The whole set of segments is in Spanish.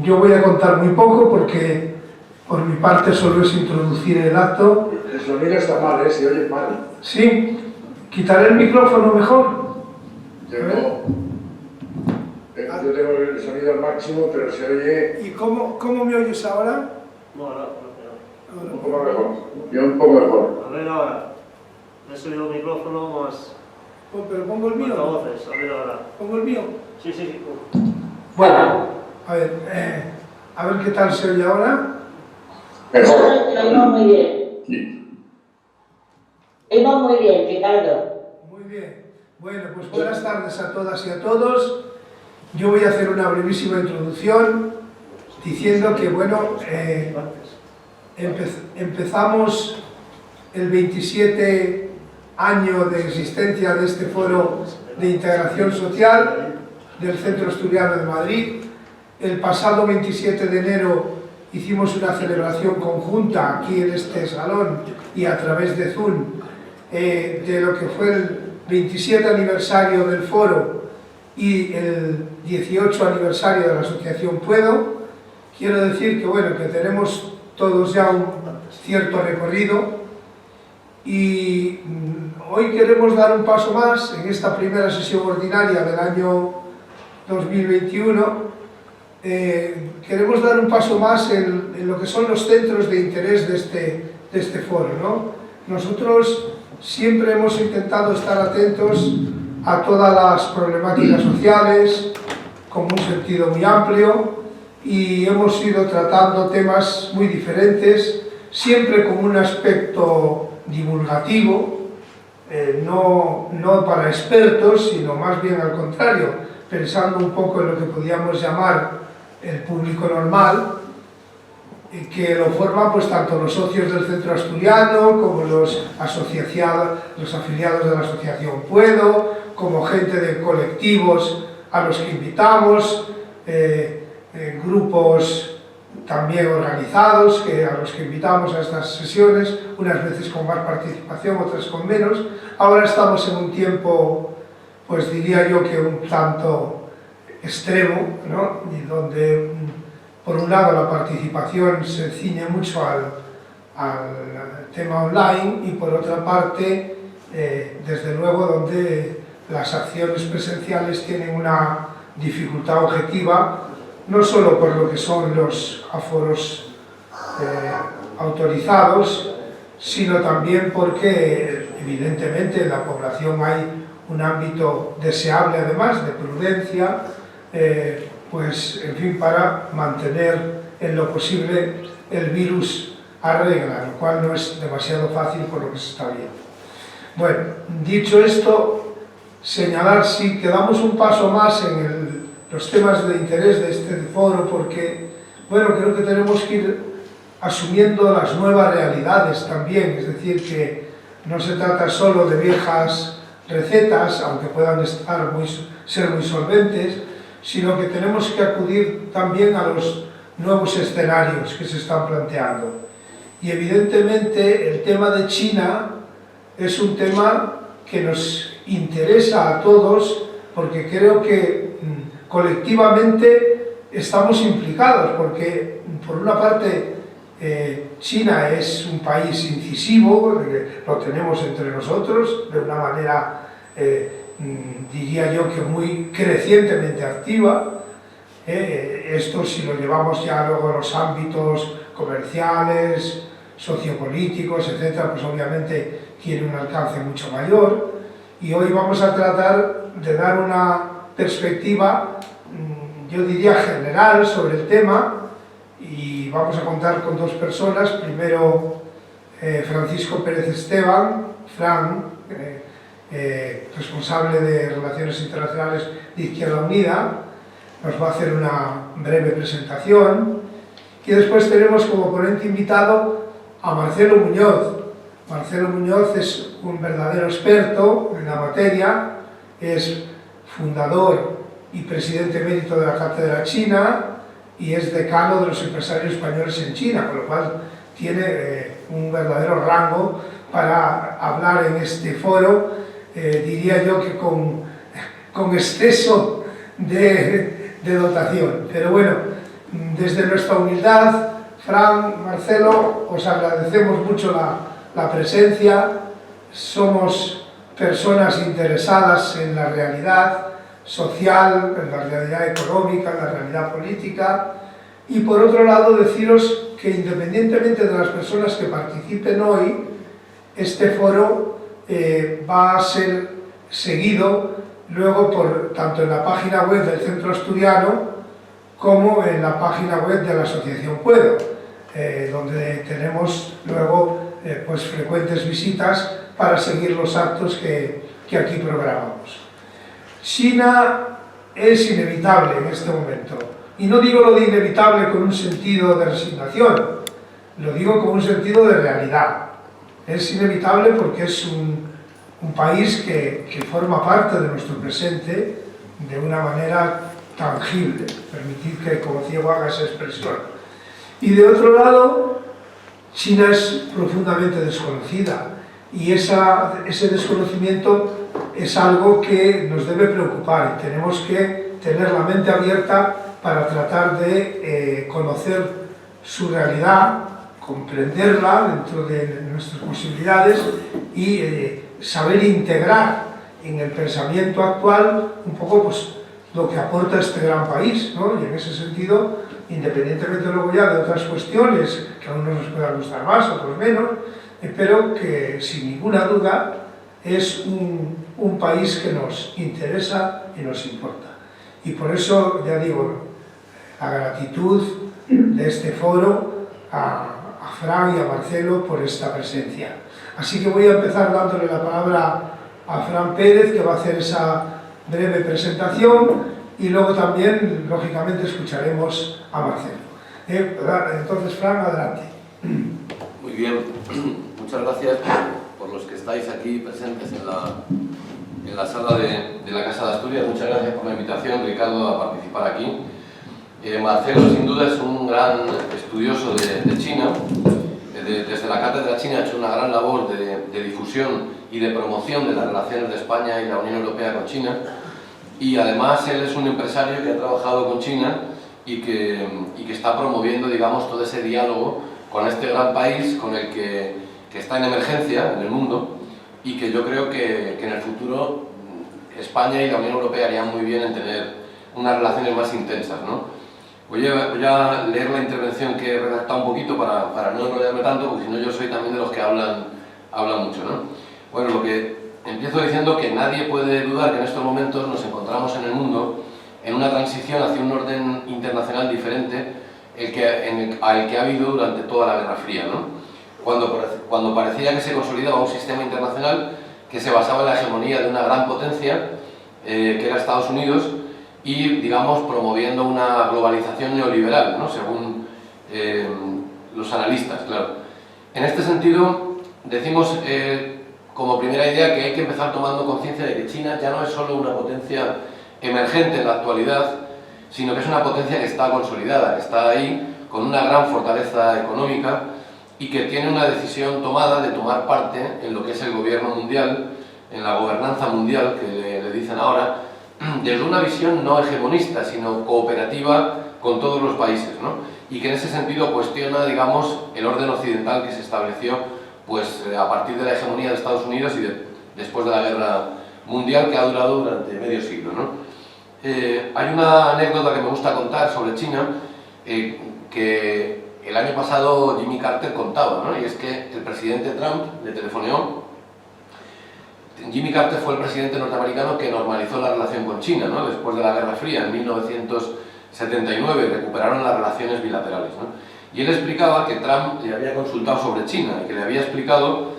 yo voy a contar muy poco porque por mi parte solo es introducir el acto. El sonido está mal, se oye mal. Sí, quitaré el micrófono mejor. Yo tengo el sonido al máximo, pero se oye... ¿Y cómo me oyes ahora? Un poco mejor. Yo un poco mejor. A ver ahora. He subido el micrófono más... Pero pongo el mío. Voces. A ver ahora. ¿Pongo el mío? Sí, sí, sí. Bueno, a ver qué tal se oye ahora. Mejor. Oímos muy bien. Sí. Oímos muy bien, Ricardo. Muy bien. Bueno, pues buenas tardes a todas y a todos. Yo voy a hacer una brevísima introducción diciendo que, bueno, empezamos el 27 año de existencia de este foro de integración social del Centro Asturiano de Madrid. El pasado 27 de enero hicimos una celebración conjunta aquí en este salón y a través de Zoom de lo que fue el 27 aniversario del foro y el 18 aniversario de la asociación Puedo. Quiero decir que, bueno, que tenemos todos ya un cierto recorrido y hoy queremos dar un paso más en esta primera sesión ordinaria del año 2021. Queremos dar un paso más en lo que son los centros de interés de este foro, ¿no? Nosotros siempre hemos intentado estar atentos a todas las problemáticas sociales con un sentido muy amplio y hemos ido tratando temas muy diferentes, siempre con un aspecto divulgativo, no para expertos, sino más bien al contrario, pensando un poco en lo que podíamos llamar el público normal, que lo forman pues tanto los socios del Centro Asturiano como los afiliados de la asociación Puedo, como gente de colectivos a los que invitamos, grupos también organizados a los que invitamos a estas sesiones, unas veces con más participación, otras con menos. Ahora estamos en un tiempo, pues diría yo que un tanto extremo, ¿no? Y donde por un lado la participación se ciñe mucho al tema online y por otra parte, desde luego, donde las acciones presenciales tienen una dificultad objetiva, no solo por lo que son los aforos autorizados, sino también porque evidentemente en la población hay un ámbito deseable además de prudencia, pues en fin, para mantener en lo posible el virus a regla, lo cual no es demasiado fácil por lo que se está viendo. Bueno, dicho esto, señalar si quedamos un paso más en los temas de interés de este foro, porque, bueno, creo que tenemos que ir asumiendo las nuevas realidades también, es decir, que no se trata solo de viejas recetas, aunque puedan ser muy solventes, sino que tenemos que acudir también a los nuevos escenarios que se están planteando. Y evidentemente el tema de China es un tema que nos interesa a todos, porque creo que colectivamente estamos implicados, porque por una parte China es un país incisivo, lo tenemos entre nosotros de una manera diría yo que muy crecientemente activa. Esto si lo llevamos ya luego a los ámbitos comerciales, sociopolíticos, etcétera, pues obviamente tiene un alcance mucho mayor. Y hoy vamos a tratar de dar una perspectiva, yo diría general, sobre el tema, y vamos a contar con dos personas. Primero Francisco Pérez Esteban, Fran, responsable de Relaciones Internacionales de Izquierda Unida, nos va a hacer una breve presentación, y después tenemos como ponente invitado a Marcelo Muñoz. Marcelo Muñoz es un verdadero experto en la materia, es fundador y presidente emérito de la Cátedra China y es decano de los empresarios españoles en China, con lo cual tiene un verdadero rango para hablar en este foro, diría yo que con exceso de dotación. Pero bueno, Desde nuestra humildad, Fran, Marcelo, os agradecemos mucho la presencia. Somos personas interesadas en la realidad social, en la realidad económica, en la realidad política. Y por otro lado, deciros que independientemente de las personas que participen hoy, este foro va a ser seguido luego tanto en la página web del Centro Asturiano como en la página web de la Asociación Puedo, donde tenemos luego pues frecuentes visitas para seguir los actos que aquí programamos. China es inevitable en este momento, y no digo lo de inevitable con un sentido de resignación, lo digo con un sentido de realidad. Es inevitable porque es un país que forma parte de nuestro presente de una manera tangible. Permitid que como ciego haga esa expresión. Y de otro lado, China es profundamente desconocida, y ese desconocimiento es algo que nos debe preocupar, y tenemos que tener la mente abierta para tratar de conocer su realidad, comprenderla dentro de nuestras posibilidades y saber integrar en el pensamiento actual un poco pues, lo que aporta este gran país, ¿no? Y en ese sentido, independientemente luego ya de otras cuestiones que a unos nos puedan gustar más, otros menos, pero que sin ninguna duda es un país que nos interesa y nos importa. Y por eso, ya digo, la gratitud de este foro a Fran y a Marcelo por esta presencia. Así que voy a empezar dándole la palabra a Fran Pérez, que va a hacer esa breve presentación, y luego también, lógicamente, escucharemos a Marcelo. Entonces, Fran, adelante. Muy bien, muchas gracias por los que estáis aquí presentes en la sala de la Casa de Asturias. Muchas gracias por la invitación, Ricardo, a participar aquí. Marcelo, sin duda, es un gran estudioso de China. Desde la Cátedra China ha hecho una gran labor de difusión y de promoción de las relaciones de España y la Unión Europea con China. Y además él es un empresario que ha trabajado con China y que está promoviendo, digamos, todo ese diálogo con este gran país con el que está en emergencia en el mundo, y que yo creo que en el futuro España y la Unión Europea harían muy bien en tener unas relaciones más intensas, ¿no? Voy a leer la intervención que he redactado un poquito para no enrollarme tanto, porque si no yo soy también de los que hablan mucho, ¿no? Bueno, lo que empiezo diciendo que nadie puede dudar que en estos momentos nos encontramos en el mundo en una transición hacia un orden internacional diferente al que ha habido durante toda la Guerra Fría, ¿no? Cuando parecía que se consolidaba un sistema internacional que se basaba en la hegemonía de una gran potencia, que era Estados Unidos, y, digamos, promoviendo una globalización neoliberal, ¿no? Según los analistas, claro. En este sentido, decimos como primera idea que hay que empezar tomando conciencia de que China ya no es solo una potencia emergente en la actualidad, sino que es una potencia que está consolidada, que está ahí con una gran fortaleza económica y que tiene una decisión tomada de tomar parte en lo que es el gobierno mundial, en la gobernanza mundial, que le dicen ahora, desde una visión no hegemonista, sino cooperativa con todos los países, ¿no? Y que en ese sentido cuestiona, digamos, el orden occidental que se estableció pues, a partir de la hegemonía de Estados Unidos y después de la Guerra Mundial, que ha durado durante medio siglo, ¿no? Hay una anécdota que me gusta contar sobre China, que el año pasado Jimmy Carter contaba, ¿no? Y es que el presidente Trump le telefoneó. Jimmy Carter fue el presidente norteamericano que normalizó la relación con China, ¿no? Después de la Guerra Fría, en 1979, recuperaron las relaciones bilaterales, ¿no? Y él explicaba que Trump le había consultado sobre China y que le había explicado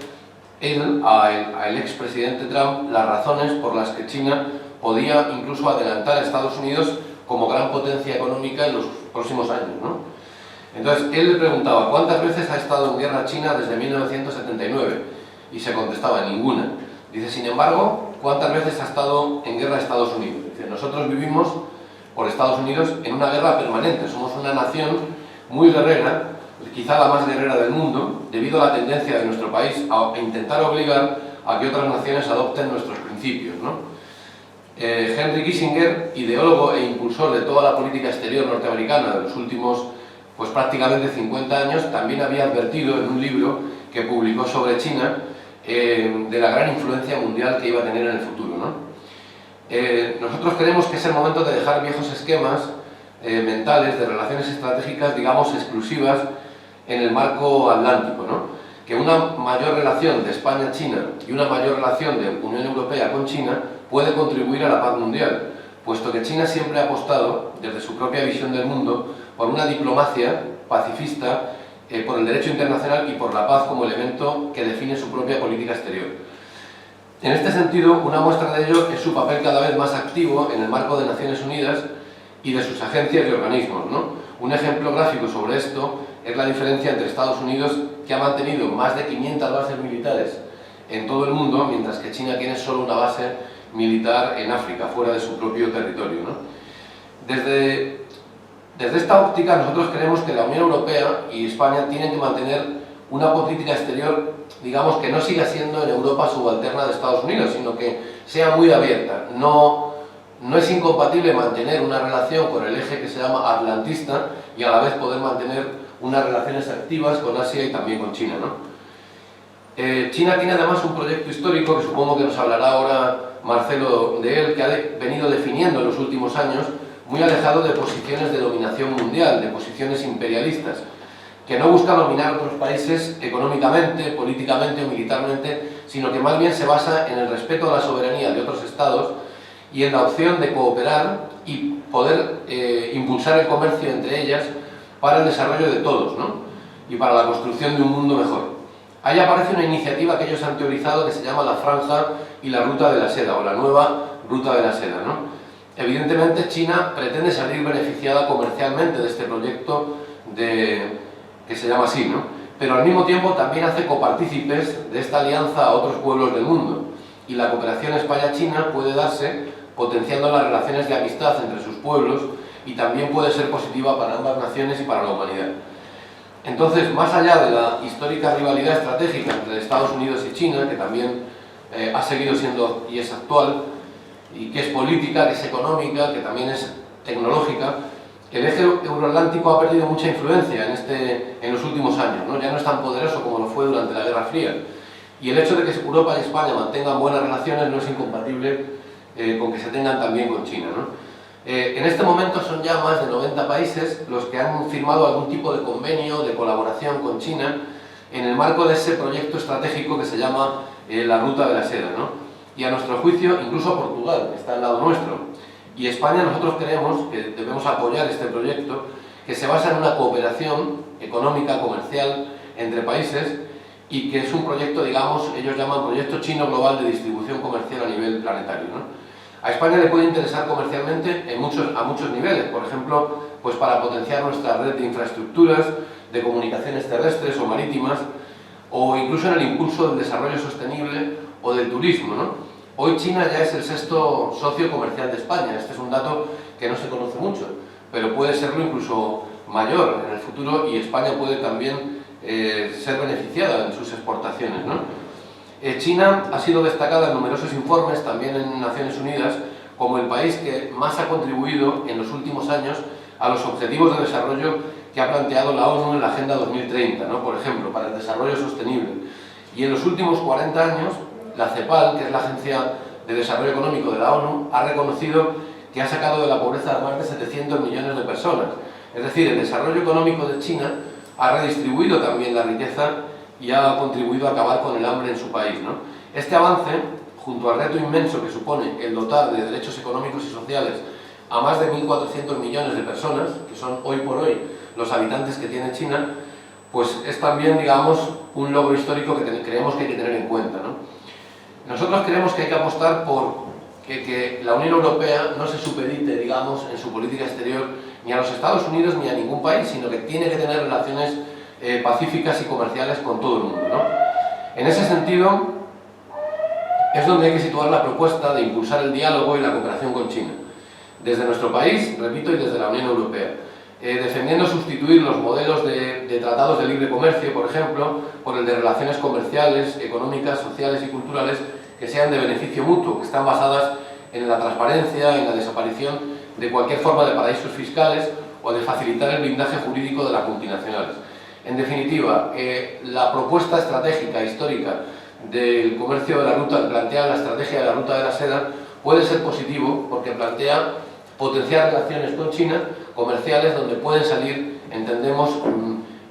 al expresidente Trump las razones por las que China podía incluso adelantar a Estados Unidos como gran potencia económica en los próximos años, ¿no? Entonces él le preguntaba ¿cuántas veces ha estado en guerra China desde 1979? Y se contestaba ninguna. Dice, sin embargo, ¿cuántas veces ha estado en guerra Estados Unidos? Dice, nosotros vivimos por Estados Unidos en una guerra permanente, somos una nación muy guerrera, quizá la más guerrera del mundo, debido a la tendencia de nuestro país a intentar obligar a que otras naciones adopten nuestros principios, ¿no? Henry Kissinger, ideólogo e impulsor de toda la política exterior norteamericana de los últimos, pues prácticamente 50 años, también había advertido en un libro que publicó sobre China de la gran influencia mundial que iba a tener en el futuro, ¿no? Nosotros creemos que es el momento de dejar viejos esquemas mentales de relaciones estratégicas, digamos, exclusivas en el marco atlántico, ¿no? Que una mayor relación de España-China y una mayor relación de Unión Europea con China puede contribuir a la paz mundial, puesto que China siempre ha apostado, desde su propia visión del mundo, por una diplomacia pacifista, por el derecho internacional y por la paz como elemento que define su propia política exterior. En este sentido, una muestra de ello es su papel cada vez más activo en el marco de Naciones Unidas y de sus agencias y organismos, ¿no? Un ejemplo gráfico sobre esto es la diferencia entre Estados Unidos, que ha mantenido más de 500 bases militares en todo el mundo, mientras que China tiene solo una base militar en África, fuera de su propio territorio, ¿no? Desde esta óptica, nosotros creemos que la Unión Europea y España tienen que mantener una política exterior, digamos, que no siga siendo en Europa subalterna de Estados Unidos, sino que sea muy abierta. No es incompatible mantener una relación con el eje que se llama atlantista y a la vez poder mantener unas relaciones activas con Asia y también con China, ¿no? China tiene además un proyecto histórico, que supongo que nos hablará ahora Marcelo de él, que ha venido definiendo en los últimos años, muy alejado de posiciones de dominación mundial, de posiciones imperialistas, que no busca dominar a otros países económicamente, políticamente o militarmente, sino que más bien se basa en el respeto a la soberanía de otros estados y en la opción de cooperar y poder impulsar el comercio entre ellas para el desarrollo de todos, ¿no? Y para la construcción de un mundo mejor. Ahí aparece una iniciativa que ellos han teorizado que se llama la Franja y la Ruta de la Seda, o la nueva Ruta de la Seda, ¿no? Evidentemente China pretende salir beneficiada comercialmente de este proyecto que se llama así, ¿no? Pero al mismo tiempo también hace copartícipes de esta alianza a otros pueblos del mundo, y la cooperación España-China puede darse potenciando las relaciones de amistad entre sus pueblos y también puede ser positiva para ambas naciones y para la humanidad. Entonces, más allá de la histórica rivalidad estratégica entre Estados Unidos y China, que también ha seguido siendo y es actual, y que es política, que es económica, que también es tecnológica, el eje euroatlántico ha perdido mucha influencia en los últimos años, ¿no? Ya no es tan poderoso como lo fue durante la Guerra Fría. Y el hecho de que Europa y España mantengan buenas relaciones no es incompatible con que se tengan también con China, ¿no? En este momento son ya más de 90 países los que han firmado algún tipo de convenio de colaboración con China en el marco de ese proyecto estratégico que se llama la Ruta de la Seda, ¿no? Y a nuestro juicio, incluso Portugal, que está al lado nuestro, y España, nosotros creemos que debemos apoyar este proyecto, que se basa en una cooperación económica, comercial, entre países, y que es un proyecto, digamos, ellos llaman Proyecto Chino Global de Distribución Comercial a nivel planetario, ¿no? A España le puede interesar comercialmente a muchos niveles, por ejemplo, pues para potenciar nuestra red de infraestructuras, de comunicaciones terrestres o marítimas, o incluso en el impulso del desarrollo sostenible o del turismo, ¿no? Hoy China ya es el sexto socio comercial de España. Este es un dato que no se conoce mucho, pero puede serlo incluso mayor en el futuro, y España puede también ser beneficiada en sus exportaciones, ¿no? China ha sido destacada en numerosos informes, también en Naciones Unidas, como el país que más ha contribuido en los últimos años a los objetivos de desarrollo que ha planteado la ONU en la Agenda 2030, ¿no? Por ejemplo, para el desarrollo sostenible. Y en los últimos 40 años, la CEPAL, que es la Agencia de Desarrollo Económico de la ONU, ha reconocido que ha sacado de la pobreza a más de 700 millones de personas. Es decir, el desarrollo económico de China ha redistribuido también la riqueza y ha contribuido a acabar con el hambre en su país, ¿no? Este avance, junto al reto inmenso que supone el dotar de derechos económicos y sociales a más de 1.400 millones de personas, que son hoy por hoy los habitantes que tiene China, pues es también, digamos, un logro histórico que creemos que hay que tener en cuenta, ¿no? Nosotros creemos que hay que apostar por que la Unión Europea no se supedite, digamos, en su política exterior ni a los Estados Unidos ni a ningún país, sino que tiene que tener relaciones pacíficas y comerciales con todo el mundo, ¿no? En ese sentido, es donde hay que situar la propuesta de impulsar el diálogo y la cooperación con China. Desde nuestro país, repito, y desde la Unión Europea, defendiendo sustituir los modelos de tratados de libre comercio, por ejemplo, por el de relaciones comerciales, económicas, sociales y culturales que sean de beneficio mutuo, que están basadas en la transparencia, en la desaparición de cualquier forma de paraísos fiscales o de facilitar el blindaje jurídico de las multinacionales. En definitiva, la propuesta estratégica histórica del comercio de la ruta, plantea la estrategia de la ruta de la seda, puede ser positivo porque plantea potenciar relaciones con China comerciales donde pueden salir, entendemos,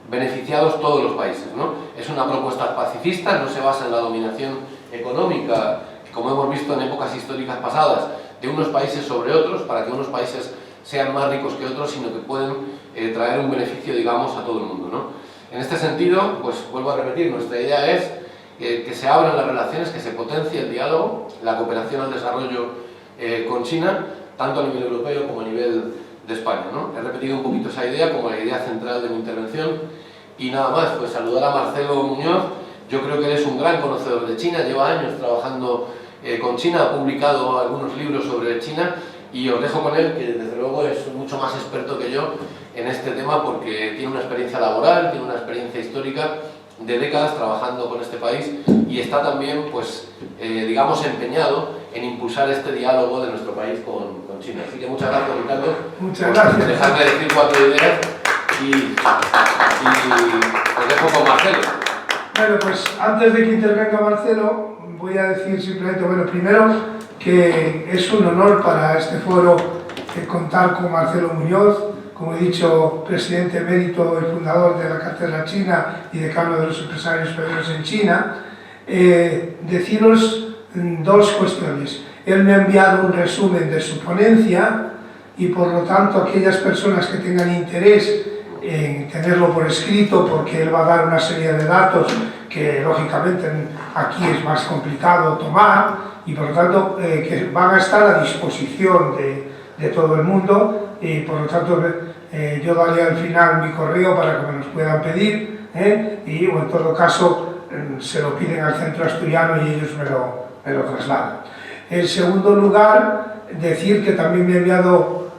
beneficiados todos los países, ¿no? Es una propuesta pacifista, no se basa en la dominación económica, como hemos visto en épocas históricas pasadas, de unos países sobre otros, para que unos países sean más ricos que otros, sino que pueden traer un beneficio, digamos, a todo el mundo, ¿no? En este sentido, pues vuelvo a repetir, nuestra idea es que se abran las relaciones, que se potencie el diálogo, la cooperación al desarrollo con China, tanto a nivel europeo como a nivel de España, ¿no? He repetido un poquito esa idea como la idea central de mi intervención y nada más, pues saludar a Marcelo Muñoz. Yo creo que él es un gran conocedor de China, lleva años trabajando con China, ha publicado algunos libros sobre China y os dejo con él, que desde luego es mucho más experto que yo en este tema porque tiene una experiencia laboral, tiene una experiencia histórica de décadas trabajando con este país y está también, pues, digamos, empeñado en impulsar este diálogo de nuestro país con China. Así que muchas gracias, Ricardo. Muchas gracias. Dejarme decir 4 ideas y os dejo con Marcelo. Bueno, pues antes de que intervenga Marcelo, voy a decir simplemente, bueno, primero que es un honor para este foro contar con Marcelo Muñoz, como he dicho, presidente emérito y fundador de la Cátedra China y decano de los empresarios españoles en China. Deciros dos cuestiones. Él me ha enviado un resumen de su ponencia y por lo tanto aquellas personas que tengan interés en tenerlo por escrito, porque él va a dar una serie de datos que lógicamente aquí es más complicado tomar y por lo tanto que van a estar a disposición de todo el mundo y por lo tanto yo daré al final mi correo para que me los puedan pedir y o en todo caso se lo piden al Centro Asturiano y ellos me lo trasladan. En segundo lugar, decir que también me ha enviado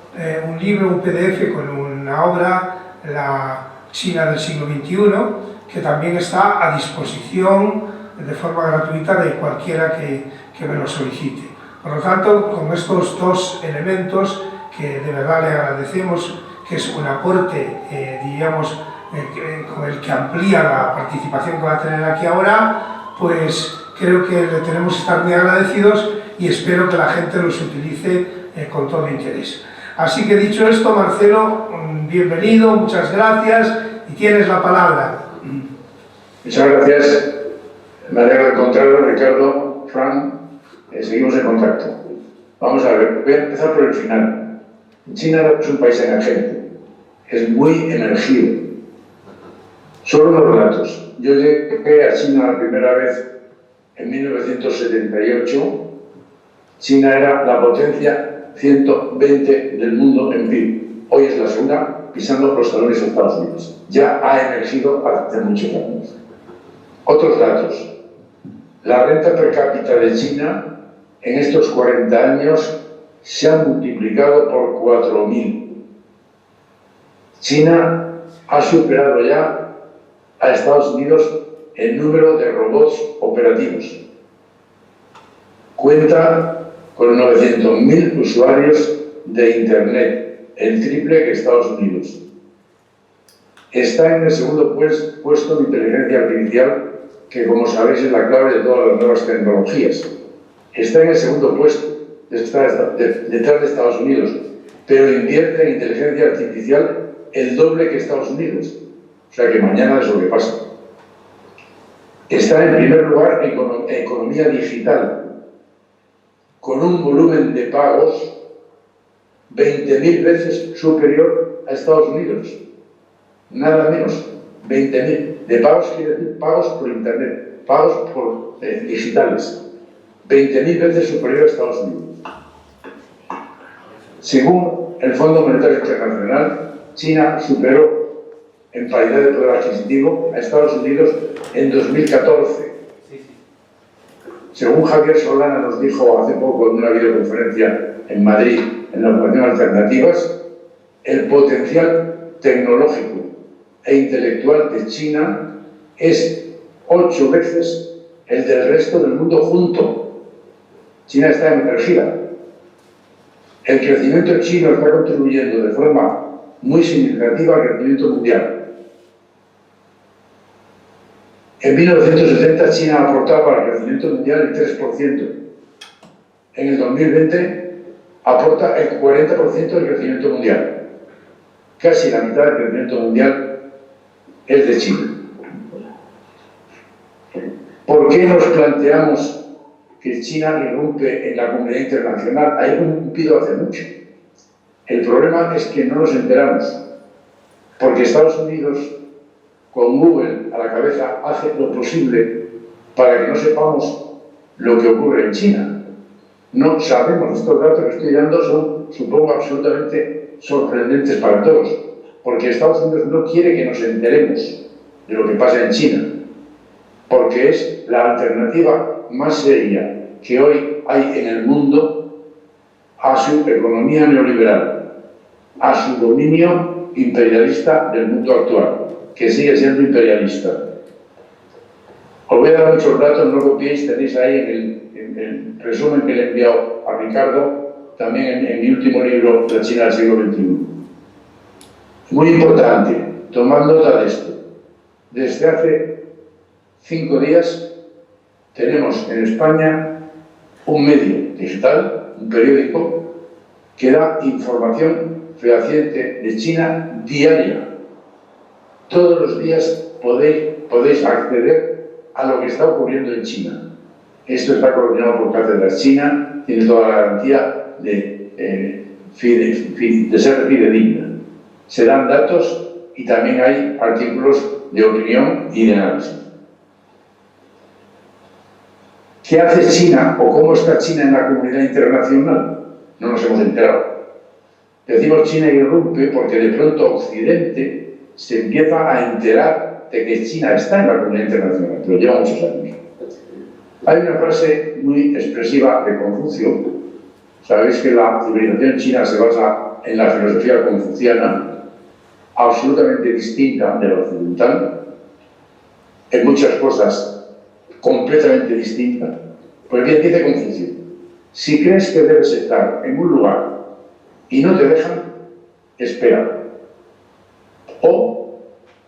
un libro, un PDF con una obra, La China del siglo XXI, que también está a disposición de forma gratuita de cualquiera que me lo solicite. Por lo tanto, con estos dos elementos que de verdad le agradecemos, que es un aporte, diríamos, con el que amplía la participación que va a tener aquí ahora, pues creo que le tenemos que estar muy agradecidos y espero que la gente los utilice con todo interés. Así que dicho esto, Marcelo, bienvenido, muchas gracias y tienes la palabra. Muchas gracias. Me alegro de encontrarlo, Ricardo, Fran. Seguimos en contacto. Vamos a ver, voy a empezar por el final. China es un país emergente, es muy emergido. Solo unos datos. Yo llegué a China la primera vez en 1978. China era la potencia 120 del mundo en PIB. Hoy es la segunda, pisando los talones de Estados Unidos. Ya ha emergido hace muchos años. Otros datos. La renta per cápita de China en estos 40 años se ha multiplicado por 4.000. China ha superado ya a Estados Unidos el número de robots operativos. Cuenta con 900.000 usuarios de Internet, el triple que Estados Unidos. Está en el segundo puesto de inteligencia artificial, que como sabéis es la clave de todas las nuevas tecnologías. Está en el segundo puesto, detrás de Estados Unidos, pero invierte en inteligencia artificial el doble que Estados Unidos. O sea que mañana es lo que pasa. Está en primer lugar en economía digital, con un volumen de pagos 20.000 veces superior a Estados Unidos. Nada menos, 20.000. De pagos quiere decir pagos por Internet, pagos por digitales. 20.000 veces superior a Estados Unidos. Según el Fondo Monetario Internacional, China superó en paridad de poder adquisitivo a Estados Unidos en 2014. Según Javier Solana nos dijo hace poco en una videoconferencia en Madrid, en la Fundación Alternativas, el potencial tecnológico e intelectual de China es 8 veces el del resto del mundo junto. China está emergida, el crecimiento chino está contribuyendo de forma muy significativa al crecimiento mundial. En 1970 China aportaba al crecimiento mundial el 3%. En el 2020 aporta el 40% del crecimiento mundial. Casi la mitad del crecimiento mundial es de China. ¿Por qué nos planteamos que China irrumpe en la comunidad internacional? Ha irrumpido hace mucho. El problema es que no nos enteramos, porque Estados Unidos, con Google a la cabeza, hace lo posible para que no sepamos lo que ocurre en China. No sabemos. Estos datos que estoy dando son, supongo, absolutamente sorprendentes para todos, porque Estados Unidos no quiere que nos enteremos de lo que pasa en China, porque es la alternativa más seria que hoy hay en el mundo a su economía neoliberal, a su dominio imperialista del mundo actual, que sigue siendo imperialista. Os voy a dar muchos datos, no copiéis, tenéis ahí en el resumen que le he enviado a Ricardo, también en mi último libro, La China del siglo XXI. Muy importante, tomad nota de esto. Desde hace 5 días tenemos en España un medio digital, un periódico, que da información fehaciente de China diaria. Todos los días podéis acceder a lo que está ocurriendo en China. Esto está coordinado por Cátedras China, tiene toda la garantía de ser fidedigna. Se dan datos y también hay artículos de opinión y de análisis. ¿Qué hace China o cómo está China en la comunidad internacional? No nos hemos enterado. Decimos China irrumpe porque de pronto Occidente se empieza a enterar de que China está en la comunidad internacional, pero lleva muchos años. Hay una frase muy expresiva de Confucio. Sabéis que la civilización china se basa en la filosofía confuciana, absolutamente distinta de la occidental, en muchas cosas completamente distinta. Porque dice Confucio: si crees que debes estar en un lugar y no te dejan, espera. O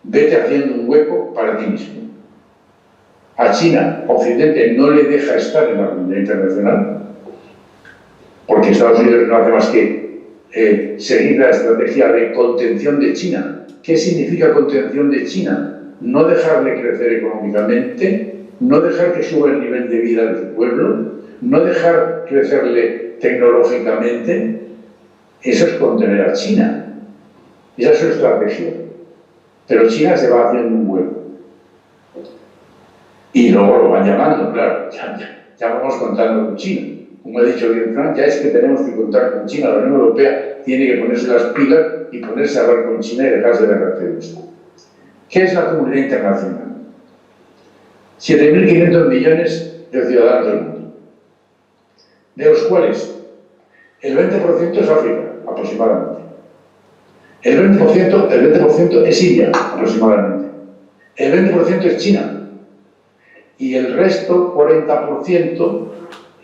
vete haciendo un hueco para ti mismo. A China, Occidente no le deja estar en la comunidad internacional, porque Estados Unidos no hace más que seguir la estrategia de contención de China. ¿Qué significa contención de China? No dejarle crecer económicamente, no dejar que suba el nivel de vida de su pueblo, no dejar crecerle tecnológicamente. Eso es contener a China. Esa es su estrategia. Pero China se va haciendo un hueco. Y luego lo van llamando, claro. Ya vamos contando con China. Como ha dicho bien Frank, ya es que tenemos que contar con China. La Unión Europea tiene que ponerse las pilas y ponerse a hablar con China y dejarse de hacer esto. ¿Qué es la comunidad internacional? 7.500 millones de ciudadanos del mundo, de los cuales el 20% es África, aproximadamente. El 20% es India, aproximadamente. El 20% es China. Y el resto, 40%,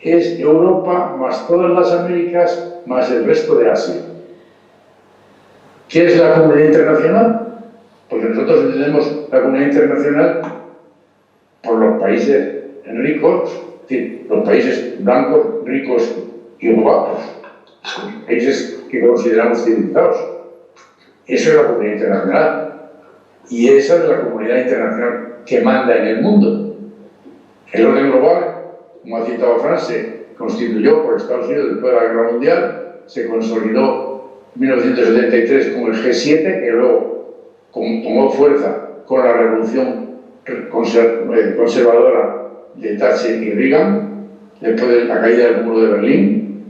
es Europa, más todas las Américas, más el resto de Asia. ¿Qué es la comunidad internacional? Porque nosotros entendemos la comunidad internacional por los países ricos, es decir, los países blancos, ricos y guapos, países que consideramos civilizados. Eso es la comunidad internacional. Y esa es la comunidad internacional que manda en el mundo. El orden global, como ha citado Fran, se constituyó por Estados Unidos después de la Guerra Mundial, se consolidó en 1973 con el G7, que luego tomó fuerza con la revolución conservadora de Thatcher y Reagan, después de la caída del muro de Berlín,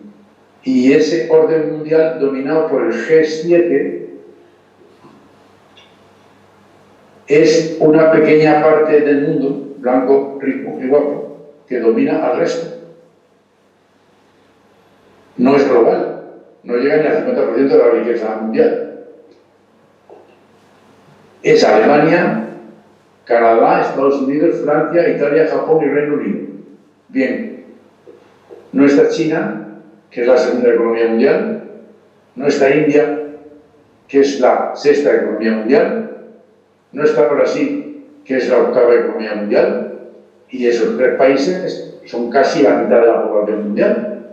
y ese orden mundial dominado por el G7 es una pequeña parte del mundo, blanco, rico y guapo, que domina al resto. No es global, no llega ni al 50% de la riqueza mundial. Es Alemania, Canadá, Estados Unidos, Francia, Italia, Japón y Reino Unido. Bien, no está China, que es la segunda economía mundial, no está India, que es la sexta economía mundial, no está Brasil, que es la octava economía mundial, y esos tres países son casi la mitad de la población mundial.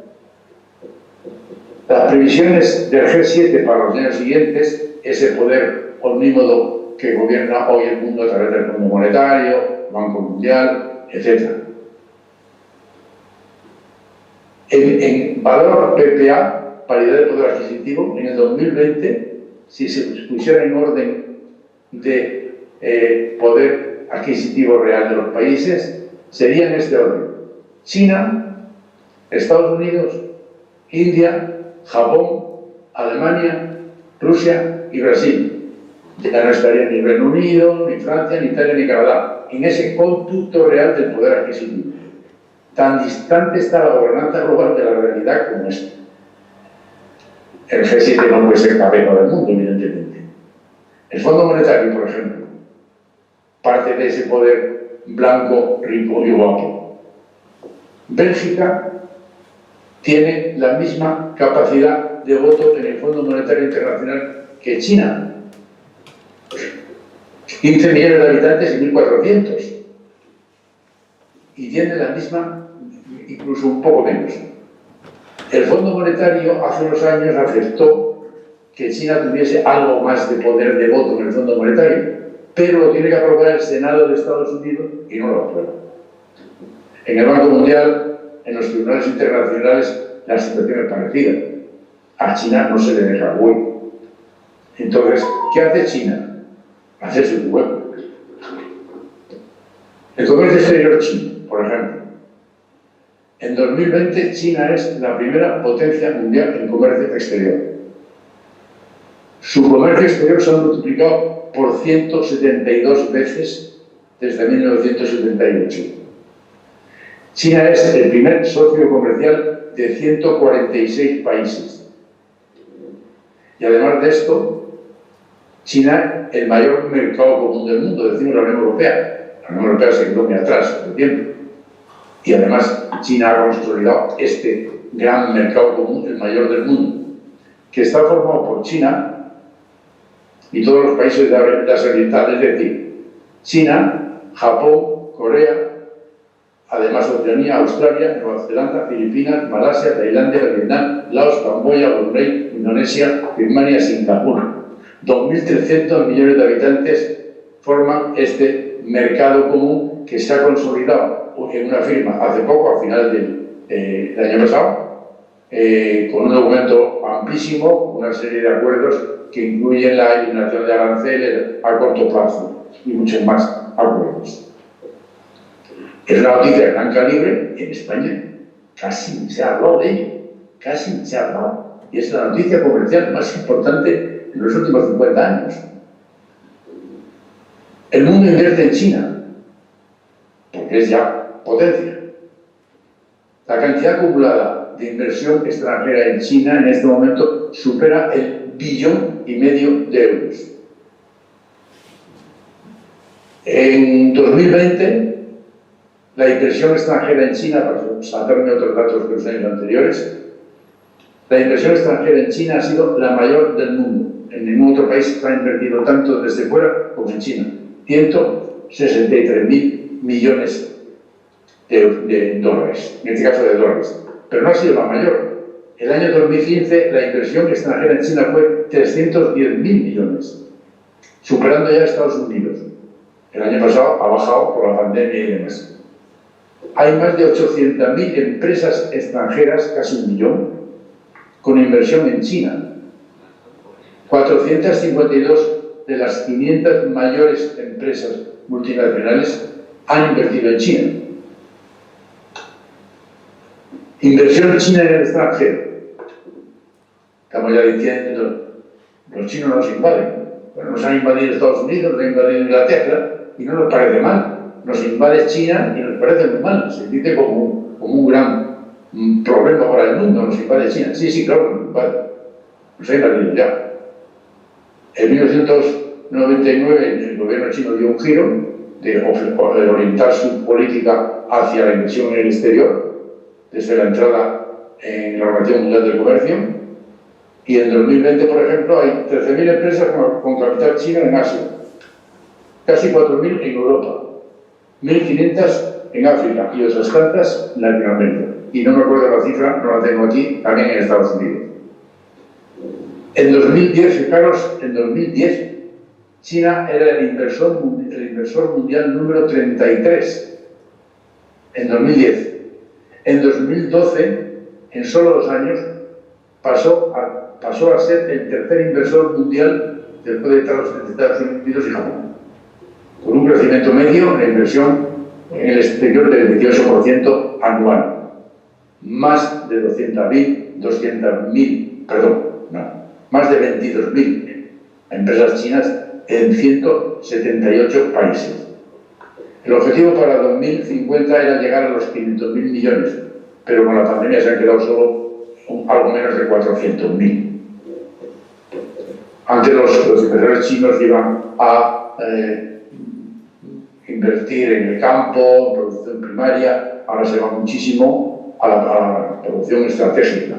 Las previsiones del G7 para los años siguientes, ese poder omnímodo que gobierna hoy el mundo a través del Fondo Monetario, Banco Mundial, etc. En valor PPA, paridad de poder adquisitivo, en el 2020, si se pusiera en orden de poder adquisitivo real de los países, sería en este orden: China, Estados Unidos, India, Japón, Alemania, Rusia y Brasil. Ya no estaría ni Reino Unido, ni Francia, ni Italia, ni Canadá, en ese cómputo real del poder adquisitivo. Tan distante está la gobernanza global de la realidad como esto. El G7 no puede ser cabeza del mundo, evidentemente. El Fondo Monetario, por ejemplo, parte de ese poder blanco, rico y guapo. Bélgica tiene la misma capacidad de voto en el Fondo Monetario Internacional que China. 15 millones de habitantes y 1.400. Y tiene la misma, incluso un poco menos. El Fondo Monetario hace unos años aceptó que China tuviese algo más de poder de voto en el Fondo Monetario, pero lo tiene que aprobar el Senado de Estados Unidos y no lo aprueba. En el Banco Mundial, en los tribunales internacionales, la situación es parecida. A China no se le deja hueco. Entonces, ¿qué hace China? Hace su hueco. El comercio exterior chino, por ejemplo. En 2020, China es la primera potencia mundial en comercio exterior. Su comercio exterior se ha multiplicado por 172 veces desde 1978. China es el primer socio comercial de 146 países. Y además de esto, China es el mayor mercado común del mundo, decimos la Unión Europea. La Unión Europea se quedó muy atrás hace tiempo. Y además, China ha consolidado este gran mercado común, el mayor del mundo, que está formado por China y todos los países de Asia Oriental, es decir, China, Japón, Corea, además Oceanía, Australia, Nueva Zelanda, Filipinas, Malasia, Tailandia, Vietnam, Laos, Camboya, Brunei, Indonesia, Birmania, Singapur. 2.300 millones de habitantes forman este mercado común que se ha consolidado en una firma hace poco, a final del año pasado, con un documento amplísimo, una serie de acuerdos que incluyen la eliminación de aranceles a corto plazo y muchos más acuerdos. Es una noticia de gran calibre en España. Casi se ha hablado de ello, casi se ha hablado. Y es la noticia comercial más importante en los últimos 50 años. El mundo invierte en China, porque es ya potencia. La cantidad acumulada de inversión extranjera en China en este momento supera el 1,5 billones de euros. En 2020, la inversión extranjera en China, para saltarme otros datos que los años anteriores, la inversión extranjera en China ha sido la mayor del mundo. En ningún otro país se ha invertido tanto desde fuera como en China. 163.000 millones de dólares, en este caso de dólares. Pero no ha sido la mayor. El año 2015 la inversión extranjera en China fue 310.000 millones, superando ya a Estados Unidos. El año pasado ha bajado por la pandemia y demás. Hay más de 800.000 empresas extranjeras, casi 1 millón, con inversión en China. 452 de las 500 mayores empresas multinacionales han invertido en China. Inversión china en el extranjero. Estamos ya diciendo, los chinos nos invaden. Bueno, nos han invadido Estados Unidos, nos han invadido Inglaterra, y no nos parece mal. Nos invade China y nos parece muy mal. Se dice como un gran problema para el mundo, nos invade China. Sí, claro, nos invade. Nos ha invadido ya. En 1999 el gobierno chino dio un giro de orientar su política hacia la inversión en el exterior, desde la entrada en la Organización Mundial del Comercio, Y en 2020, por ejemplo, hay 13.000 empresas con capital chino en Asia, casi 4.000 en Europa, 1.500 en África y otras tantas en Latinoamérica. Y no me acuerdo la cifra, no la tengo aquí, también en Estados Unidos. En 2010, fijaros, en 2010, China era el inversor mundial número 33. En 2010. En 2012, en solo 2 años, pasó a ser el tercer inversor mundial después de Estados Unidos y Japón, con un crecimiento medio en la inversión en el exterior del 18% anual. Más de 22.000 empresas chinas en 178 países. El objetivo para 2050 era llegar a los 500.000 millones, pero con la pandemia se han quedado solo algo menos de 400.000. Antes los inversores chinos iban a invertir en el campo, en producción primaria, ahora se va muchísimo a la producción estratégica,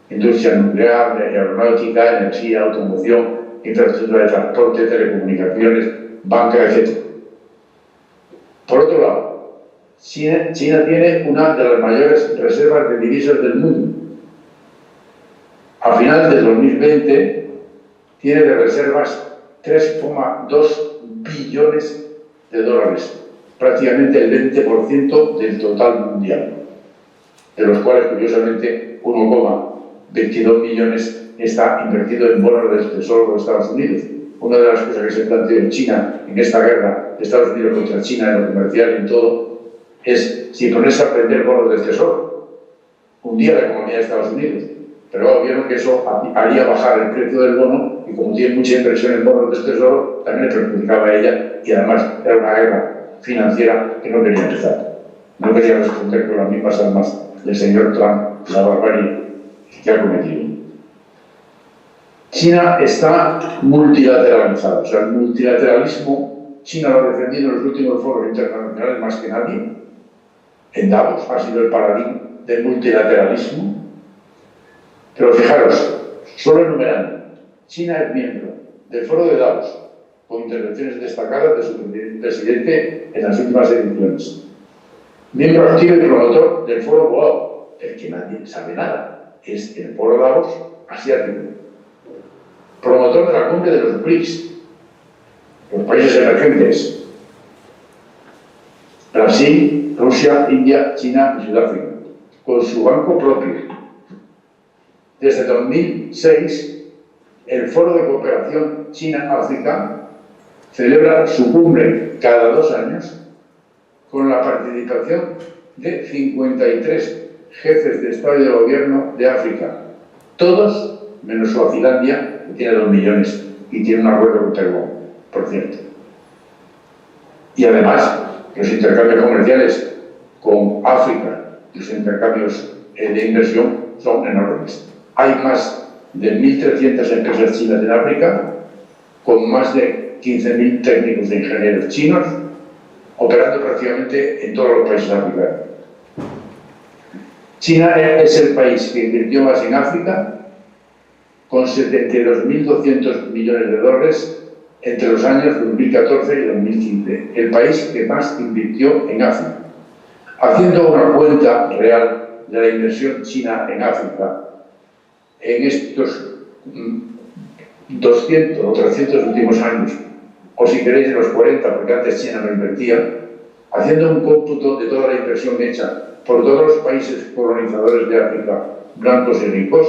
industria nuclear, aeronáutica, energía, automoción, infraestructura de transporte, telecomunicaciones, banca, etc. Por otro lado, China tiene una de las mayores reservas de divisas del mundo. A final de 2020 tiene de reservas 3,2 billones de dólares, prácticamente el 20% del total mundial, de los cuales, curiosamente, 1,22 millones está invertido en bonos del Tesoro de Estados Unidos. Una de las cosas que se planteó en China, en esta guerra de Estados Unidos contra China, en lo comercial y en todo, es si ponerse a vender bonos del Tesoro, hundía la economía de Estados Unidos. Pero vieron que eso haría bajar el precio del bono y como tiene mucha inversión en bonos del Tesoro, también le perjudicaba a ella y además era una guerra financiera que no quería empezar. No quería responder con las mismas armas del señor Trump, la barbarie que ha cometido. China está multilateralizada, o sea, el multilateralismo China lo ha defendido en los últimos foros internacionales más que nadie. En Davos ha sido el paradigma del multilateralismo. Pero fijaros, solo enumerando, China es miembro del Foro de Davos, con intervenciones destacadas de su presidente en las últimas ediciones. Miembro activo y promotor del Foro Boao, del que nadie sabe nada, es el Foro Davos asiático. Promotor de la cumbre de los BRICS, los países emergentes, Brasil, Rusia, India, China y Sudáfrica, con su banco propio. Desde 2006, el Foro de Cooperación China-África celebra su cumbre cada 2 años con la participación de 53 jefes de Estado y de Gobierno de África, todos menos Suazilandia, que tiene 2 millones y tiene un acuerdo con Taiwán, por cierto. Y además, los intercambios comerciales con África, los intercambios de inversión son enormes. Hay más de 1.300 empresas chinas en África, con más de 15.000 técnicos de ingenieros chinos, operando prácticamente en todos los países africanos. China es el país que invirtió más en África, con 72.200 millones de dólares entre los años 2014 y 2015. El país que más invirtió en África. Haciendo una cuenta real de la inversión china en África, en estos 200 o 300 últimos años, o si queréis en los 40, porque antes China no invertía, haciendo un cómputo de toda la inversión hecha por todos los países colonizadores de África, blancos y ricos,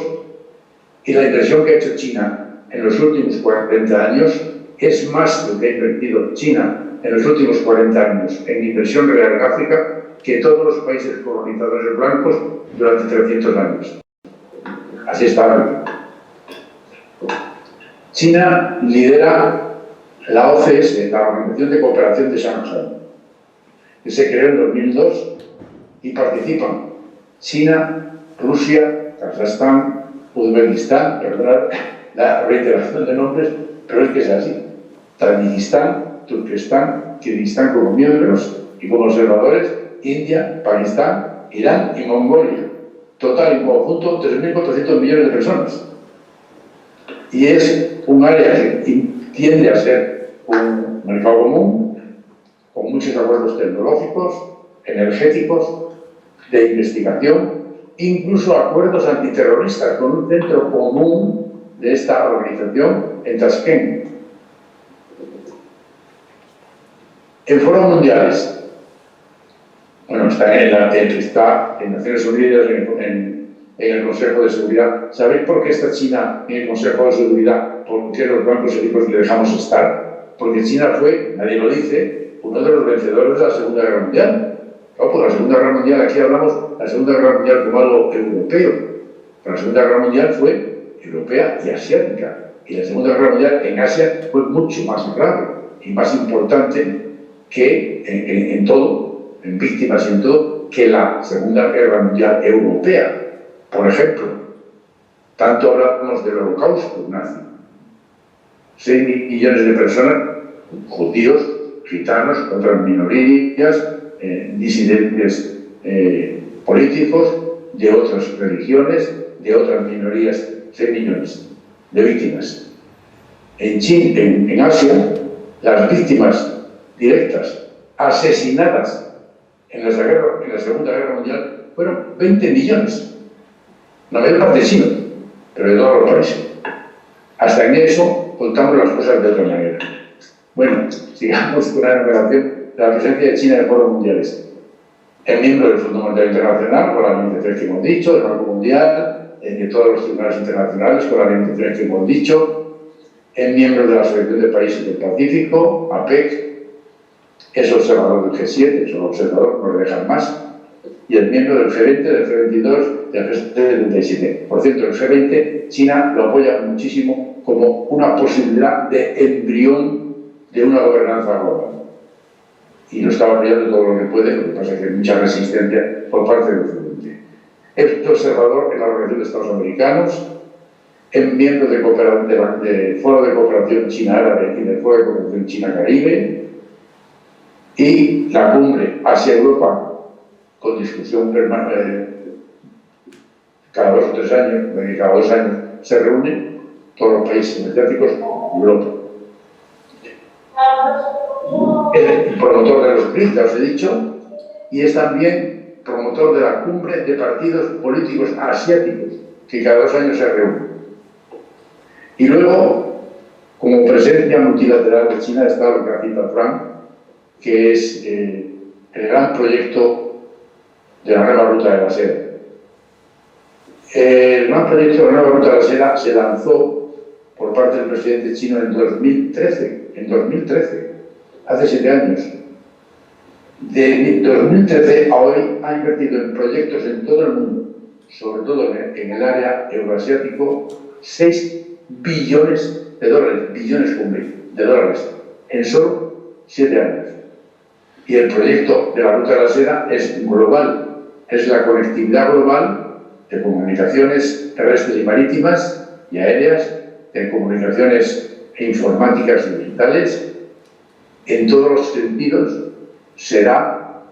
y la inversión que ha hecho China en los últimos 40 años es más lo que ha invertido China en los últimos 40 años en inversión real en África que todos los países colonizadores blancos durante 300 años. Así está África. China lidera la OCS, la Organización de Cooperación de Shanghái, que se creó en 2002 y participan China, Rusia, Kazajstán, Uzbekistán, perdonad la reiteración de nombres, pero es que es así. Tayikistán, Turquestán, Kirguistán como miembros y como observadores, India, Pakistán, Irán y Mongolia. Total y conjunto 3.400 millones de personas. y es un área que tiende a ser un mercado común, con muchos acuerdos tecnológicos, energéticos, de investigación, incluso acuerdos antiterroristas con un centro común de esta organización en Tashkent. En foros mundiales, bueno, está en Naciones Unidas, en el Consejo de Seguridad. ¿Sabéis por qué está China en el Consejo de Seguridad? ¿Por qué los bancos equipos le dejamos estar? Porque China fue, nadie lo dice, uno de los vencedores de la Segunda Guerra Mundial. Claro, pues la Segunda Guerra Mundial, aquí hablamos de la Segunda Guerra Mundial como algo europeo, pero la Segunda Guerra Mundial fue europea y asiática. Y la Segunda Guerra Mundial en Asia fue mucho más grave y más importante que en todo, en víctimas y en todo, que la Segunda Guerra Mundial europea. Por ejemplo, tanto hablamos del Holocausto nazi. 6 millones de personas, judíos, gitanos, otras minorías, disidentes políticos, de otras religiones, de otras minorías, 6 millones de víctimas. En Asia, las víctimas directas, asesinadas en la Segunda Guerra Mundial, fueron 20 millones. La mayor parte chinos, pero de todos los países. Hasta en eso contamos las cosas de otra manera. Bueno, sigamos con la enumeración de la presencia de China en foros mundiales. Es miembro del Fondo Monetario Internacional, con las limitaciones que hemos dicho, del Banco Mundial, de todos los tribunales internacionales, con las limitaciones que hemos dicho. Es miembro de la Asociación de Países del Pacífico, APEC. Es observador del G7, solo observador, no le dejan más. Y es miembro del G20, del G22, del G77. Por cierto, el G20, China lo apoya muchísimo como una posibilidad de embrión de una gobernanza global. Y lo está apoyando todo lo que puede, lo que pasa es que hay mucha resistencia por parte del G20. Es observador en la Organización de Estados Americanos, es miembro del Foro de Cooperación China-Árabe y del Foro de Cooperación China-Caribe, y la cumbre Asia-Europa, con discusión permanente, cada 2 o 3 años, cada 2 años, se reúnen todos los países asiáticos de Europa. Es el promotor de los BRICS, ya os he dicho, y es también promotor de la cumbre de partidos políticos asiáticos, que cada 2 años se reúnen. Y luego, como presencia multilateral de China, está lo que ha citado Frank, que es el gran proyecto de la nueva ruta de la seda. El gran proyecto de la nueva ruta de la seda se lanzó por parte del presidente chino en 2013, hace 7 años. De 2013 a hoy ha invertido en proyectos en todo el mundo, sobre todo en el área euroasiático, 6 billones de dólares, billones de dólares, en solo 7 años. Y el proyecto de la ruta de la seda es global. Es la conectividad global de comunicaciones terrestres y marítimas y aéreas, de comunicaciones informáticas y digitales. En todos los sentidos será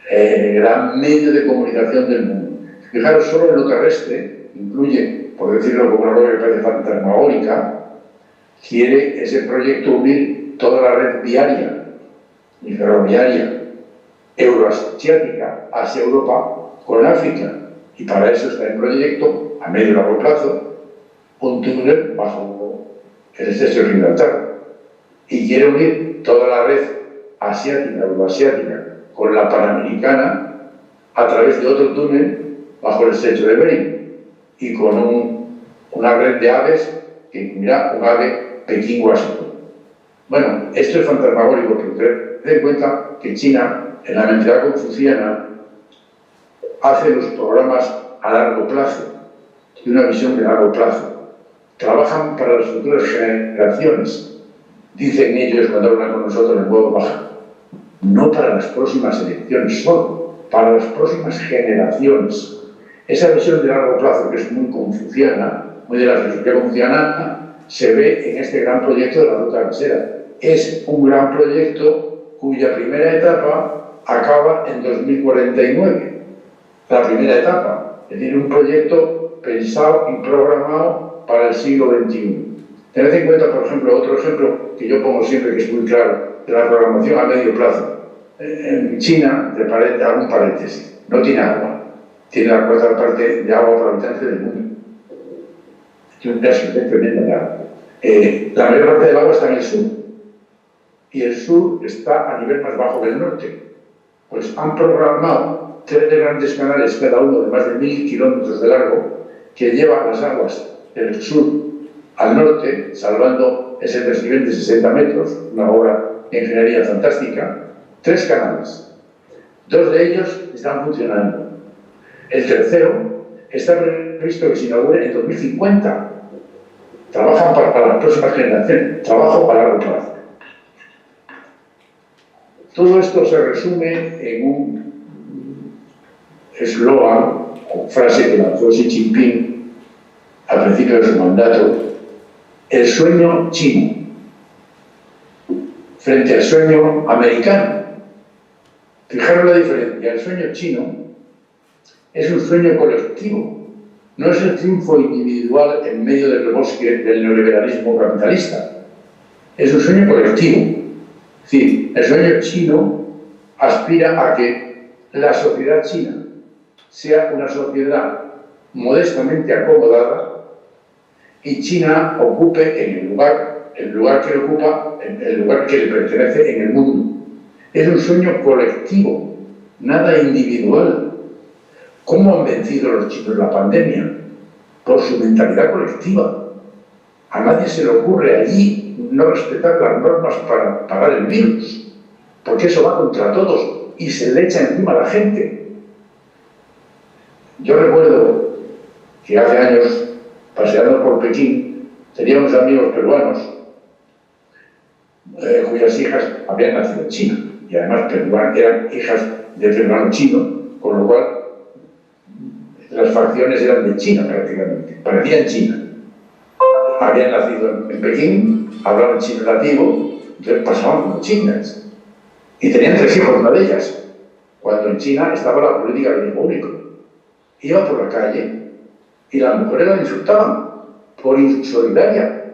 el gran medio de comunicación del mundo. Fijaros, solo en lo terrestre, incluye, por decirlo como una cosa que parece fantasmagórica, quiere ese proyecto unir toda la red viaria y ferroviaria euroasiática hacia Europa con África, y para eso está en proyecto a medio y largo plazo un túnel bajo el estrecho de Gibraltar, y quiere unir toda la red asiática, euroasiática con la panamericana a través de otro túnel bajo el estrecho de Bering, y con una red de aves que incluirá un ave Pekín-Washington. Bueno, esto es fantasmagórico, pero ten en cuenta que China, en la mentalidad confuciana, hace los programas a largo plazo, de una visión de largo plazo. Trabajan para las futuras generaciones, dicen ellos cuando hablan con nosotros en voz baja. No para las próximas elecciones solo, para las próximas generaciones. Esa visión de largo plazo, que es muy confuciana, muy de la filosofía confuciana, se ve en este gran proyecto de la ruta de la seda. Es un gran proyecto cuya primera etapa acaba en 2049. La primera etapa, es decir, un proyecto pensado y programado para el siglo XXI. Tened en cuenta, por ejemplo, otro ejemplo que yo pongo siempre, que es muy claro, de la programación a medio plazo. En China, hago un paréntesis, no tiene agua, tiene la cuarta parte de agua por habitante del mundo. Tiene una escasez tremenda de agua. La mayor parte del agua está en el sur, y el sur está a nivel más bajo que el norte. Pues han programado 3 grandes canales, cada uno de más de 1000 kilómetros de largo, que lleva las aguas del sur al norte, salvando ese desnivel de 60 metros, una obra de ingeniería fantástica. 3 canales. 2 de ellos están funcionando. El tercero está previsto que se inaugure en 2050. Trabajan para las próximas generaciones. Trabajo para largo plazo. Todo esto se resume en un eslogan o frase que lanzó Xi Jinping al principio de su mandato: el sueño chino frente al sueño americano. Fijaros la diferencia. El sueño chino es un sueño colectivo, no es el triunfo individual en medio del bosque del neoliberalismo capitalista. Es un sueño colectivo. Es decir, el sueño chino aspira a que la sociedad china sea una sociedad modestamente acomodada y China ocupe en el lugar que le ocupa, el lugar que le pertenece en el mundo. Es un sueño colectivo, nada individual. ¿Cómo han vencido los chinos la pandemia? Por su mentalidad colectiva. A nadie se le ocurre allí no respetar las normas para parar el virus, porque eso va contra todos y se le echa encima a la gente. Yo recuerdo que hace años, paseando por Pekín, tenía unos amigos peruanos cuyas hijas habían nacido en China y además eran hijas de peruano chino, con lo cual las facciones eran de China prácticamente, parecían China. Habían nacido en Pekín, hablaban chino nativo, entonces pasaban como chinas. Y tenían 3 hijos, una de ellas, cuando en China estaba la política del hijo único. Iba por la calle y las mujeres la insultaban por insolidaria,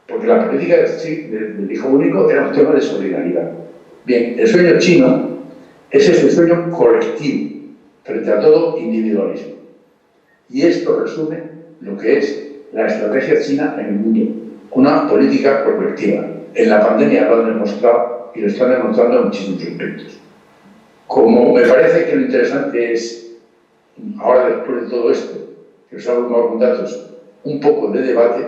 porque la política del hijo único era un tema de solidaridad. Bien, el sueño chino es ese sueño colectivo, frente a todo individualismo. Y esto resume lo que es la estrategia china en el mundo, una política colectiva. En la pandemia lo han demostrado y lo están demostrando en muchísimos aspectos. Como me parece que lo interesante es, ahora después de todo esto, que os hablo con datos, un poco de debate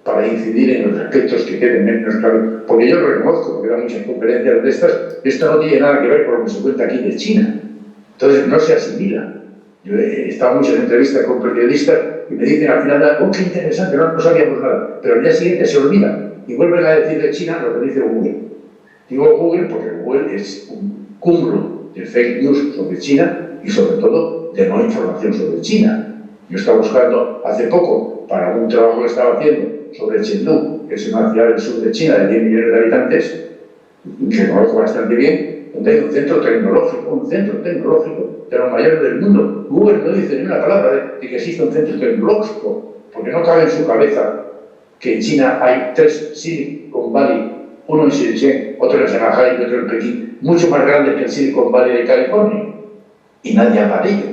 para incidir en los aspectos que queden menos claros, porque yo lo reconozco, porque da muchas conferencias de estas, esto no tiene nada que ver con lo que se cuenta aquí de China, entonces no se asimila. Yo he estado en muchas entrevistas con periodistas y me dicen al final, ¡oh, qué interesante! No sabíamos nada, pero al día siguiente se olvidan y vuelven a decir de China lo que dice Google. Digo Google porque Google es un cúmulo de fake news sobre China y sobre todo de no información sobre China. Yo estaba buscando hace poco para un trabajo que estaba haciendo sobre Chengdu, que es una ciudad del sur de China de 10 millones de habitantes, que conozco bastante bien, donde hay un centro tecnológico de los mayores del mundo. Google no dice ni una palabra de que existe un centro tecnológico, porque no cabe en su cabeza que en China hay 3 Silicon Valley, uno en Shenzhen, otro en Shanghai y otro en Pekín, mucho más grandes que el Silicon Valley de California. Y nadie habla de ello,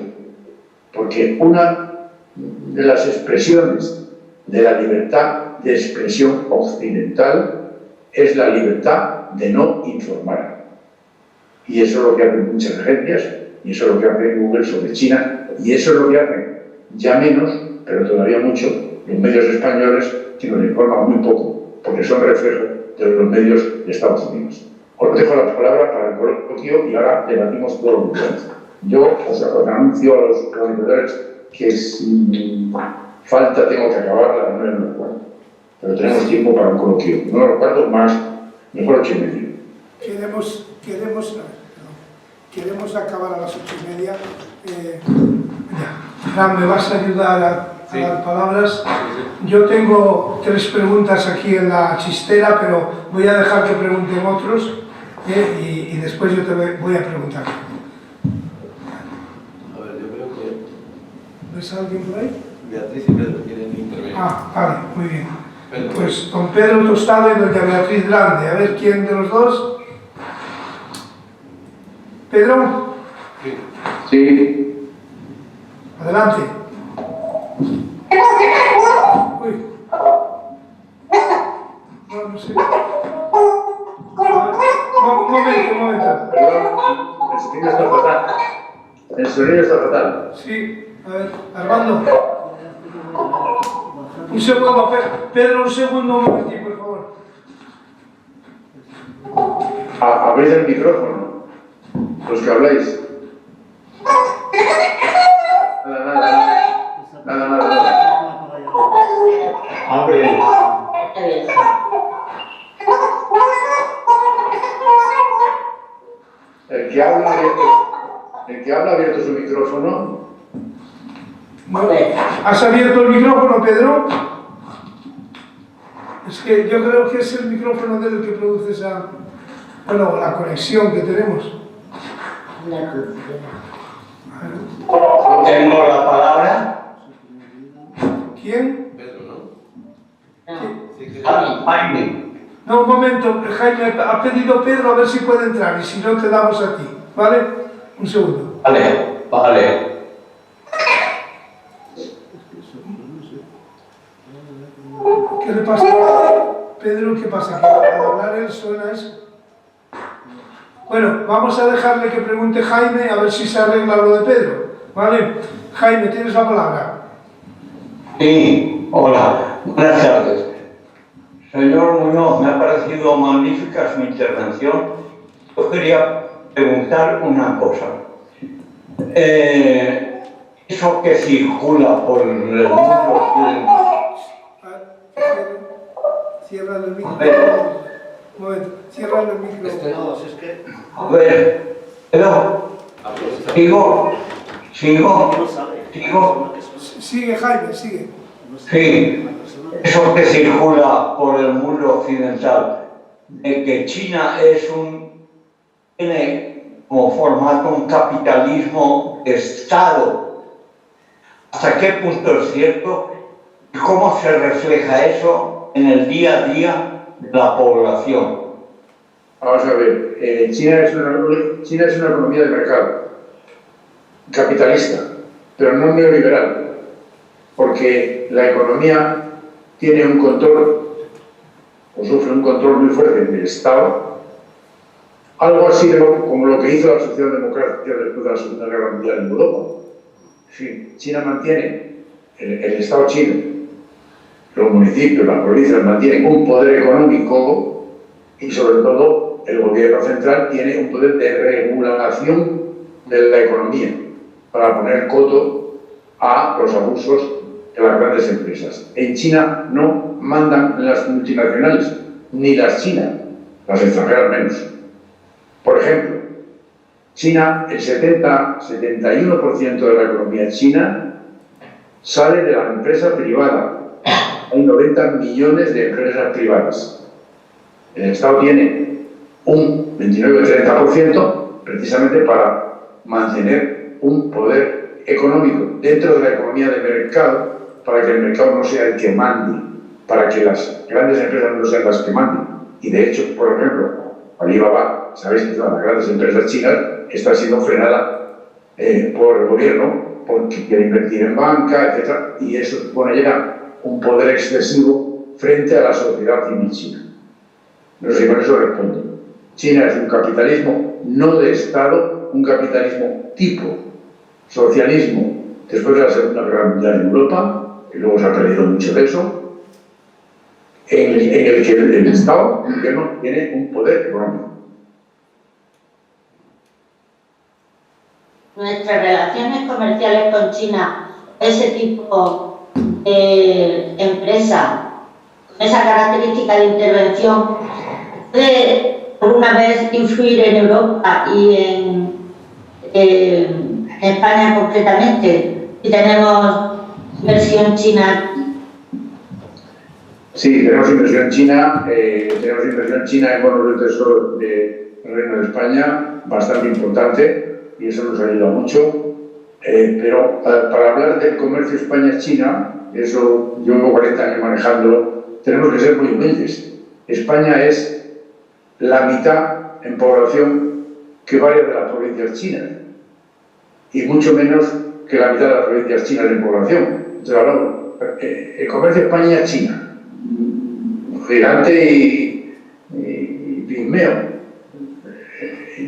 porque una de las expresiones de la libertad de expresión occidental es la libertad de no informar. Y eso es lo que hacen muchas agencias, y eso es lo que hace Google sobre China, y eso es lo que hacen, ya menos, pero todavía mucho, los medios españoles, que nos informan muy poco, porque son reflejos de los medios de Estados Unidos. Os dejo la palabra para el coloquio y ahora debatimos todo lo que quieras. Yo os anuncio a los comunicadores que sin falta tengo que acabar a las 9:15, pero tenemos tiempo para un coloquio. 9:15 más, mejor 8:30. Queremos acabar a las 8:30. Fran, ¿me vas a ayudar a dar palabras? Yo tengo 3 preguntas aquí en la chistera, pero voy a dejar que pregunten otros y después yo te voy a preguntar. A ver, yo creo que... ¿Ves a alguien por ahí? Beatriz y Pedro quieren intervenir. Ah, vale, muy bien. Pedro. Pues don Pedro Tostado y doña Beatriz Grande. A ver quién de los dos. Pedro, Sí. Sí, adelante. Uy. No sé. Un momento. perdón, el sonido está fatal. El sonido está fatal. Sí, a ver, Armando. Un segundo, Pedro, un segundo, un momentito, por favor. Abrid el micrófono, los que habláis. Nada. Abre. Está bien. El que habla ha abierto su micrófono. No, ¿has abierto el micrófono, Pedro? Es que yo creo que es el micrófono del que produce esa... Bueno, la conexión que tenemos. Tengo la palabra. ¿Quién? Pedro, ¿no? No. Sí, que... Jaime. No, un momento, Jaime, ha pedido Pedro a ver si puede entrar y si no te damos a ti, ¿vale? Un segundo. Vale. ¿Qué le pasa? Pedro, ¿qué pasa? ¿Que al hablar él suena eso? Bueno, vamos a dejarle que pregunte Jaime a ver si se arregla lo de Pedro, ¿vale? Jaime, tienes la palabra. Sí, hola. Buenas tardes. Señor Muñoz, me ha parecido magnífica su intervención. Yo quería preguntar una cosa. Eso que circula por el mundo... Cierra el micro. A ver. Un momento, cierra el micro. No, si es que A ver, pero... Sigo. no sabe. Sigo. Sigue, Jaime, sigue. Sí, eso que circula por el mundo occidental, de que China tiene como formato un capitalismo de Estado. ¿Hasta qué punto es cierto? ¿Y cómo se refleja eso en el día a día de la población? Vamos a ver, China es una economía de mercado, capitalista, pero no neoliberal, porque la economía tiene un control, o sufre un control muy fuerte del Estado, algo así como lo que hizo la socialdemocracia después de la Segunda Guerra Mundial en Europa. Sí, China mantiene, el Estado chino, los municipios, las provincias mantienen un poder económico y sobre todo el gobierno central tiene un poder de regulación de la economía para poner coto a los abusos de las grandes empresas. En China no mandan las multinacionales, ni las chinas, las extranjeras menos. Por ejemplo, China, el 71% de la economía china sale de la empresa privada. Hay 90 millones de empresas privadas. El Estado tiene un 29-30% precisamente para mantener un poder económico dentro de la economía de mercado, para que el mercado no sea el que mande, para que las grandes empresas no sean las que manden. Y de hecho, por ejemplo, Alibaba, sabéis que todas las grandes empresas chinas está siendo frenada por el gobierno porque quiere invertir en banca, etc. Y eso supone ya un poder excesivo frente a la sociedad civil china. No sé si con eso respondo. China es un capitalismo no de Estado, un capitalismo tipo socialismo después de la Segunda Guerra Mundial en Europa, y luego se ha perdido mucho de eso, en el que el Estado, el gobierno, tiene un poder económico. Nuestras relaciones comerciales con China, ese tipo de empresa, con esa característica de intervención, puede alguna vez influir en Europa y en España concretamente, si tenemos inversión china. Sí, tenemos inversión china en bonos del Tesoro del Reino de España, bastante importante, y eso nos ayuda mucho, Pero para hablar del comercio España-China, eso yo llevo 40 años manejándolo, tenemos que ser muy humildes. España es la mitad en población que varias de las provincias chinas y mucho menos que la mitad de las provincias chinas en población. Entonces hablamos, el comercio España-China, gigante y pigmeo.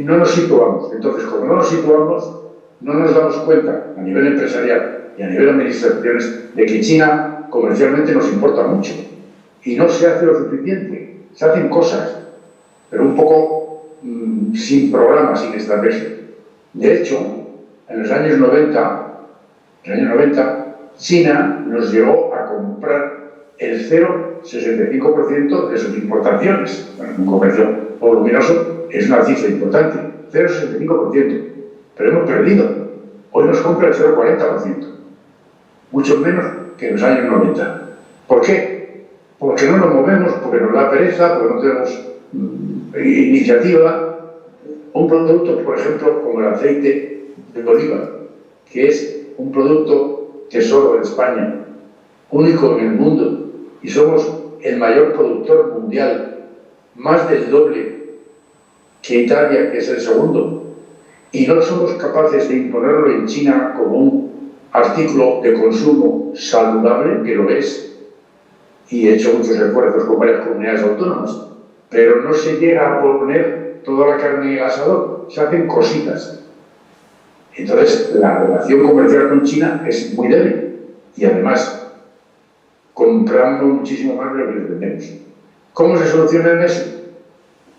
No nos situamos. Entonces, como no nos situamos, no nos damos cuenta a nivel empresarial y a nivel de administraciones de que China comercialmente nos importa mucho y no se hace lo suficiente. Se hacen cosas, pero un poco sin programa, sin estrategia. De hecho, en los años 90, China nos llegó a comprar el 0,65% de sus importaciones. Bueno, un comercio voluminoso es una cifra importante, 0,65%, pero hemos perdido. Hoy nos compra el 0,40%, mucho menos que en los años 90. ¿Por qué? Porque no nos movemos, porque nos da pereza, porque no tenemos iniciativa. Un producto, por ejemplo, como el aceite de oliva, que es un producto tesoro de España, único en el mundo, y somos el mayor productor mundial, más del doble que Italia, que es el segundo, y no somos capaces de imponerlo en China como un artículo de consumo saludable, que lo es, y he hecho muchos esfuerzos con varias comunidades autónomas, pero no se llega a poner toda la carne en el asador, se hacen cositas. Entonces, la relación comercial con China es muy débil, y además, comprando muchísimo más de lo que les vendemos. ¿Cómo se soluciona eso?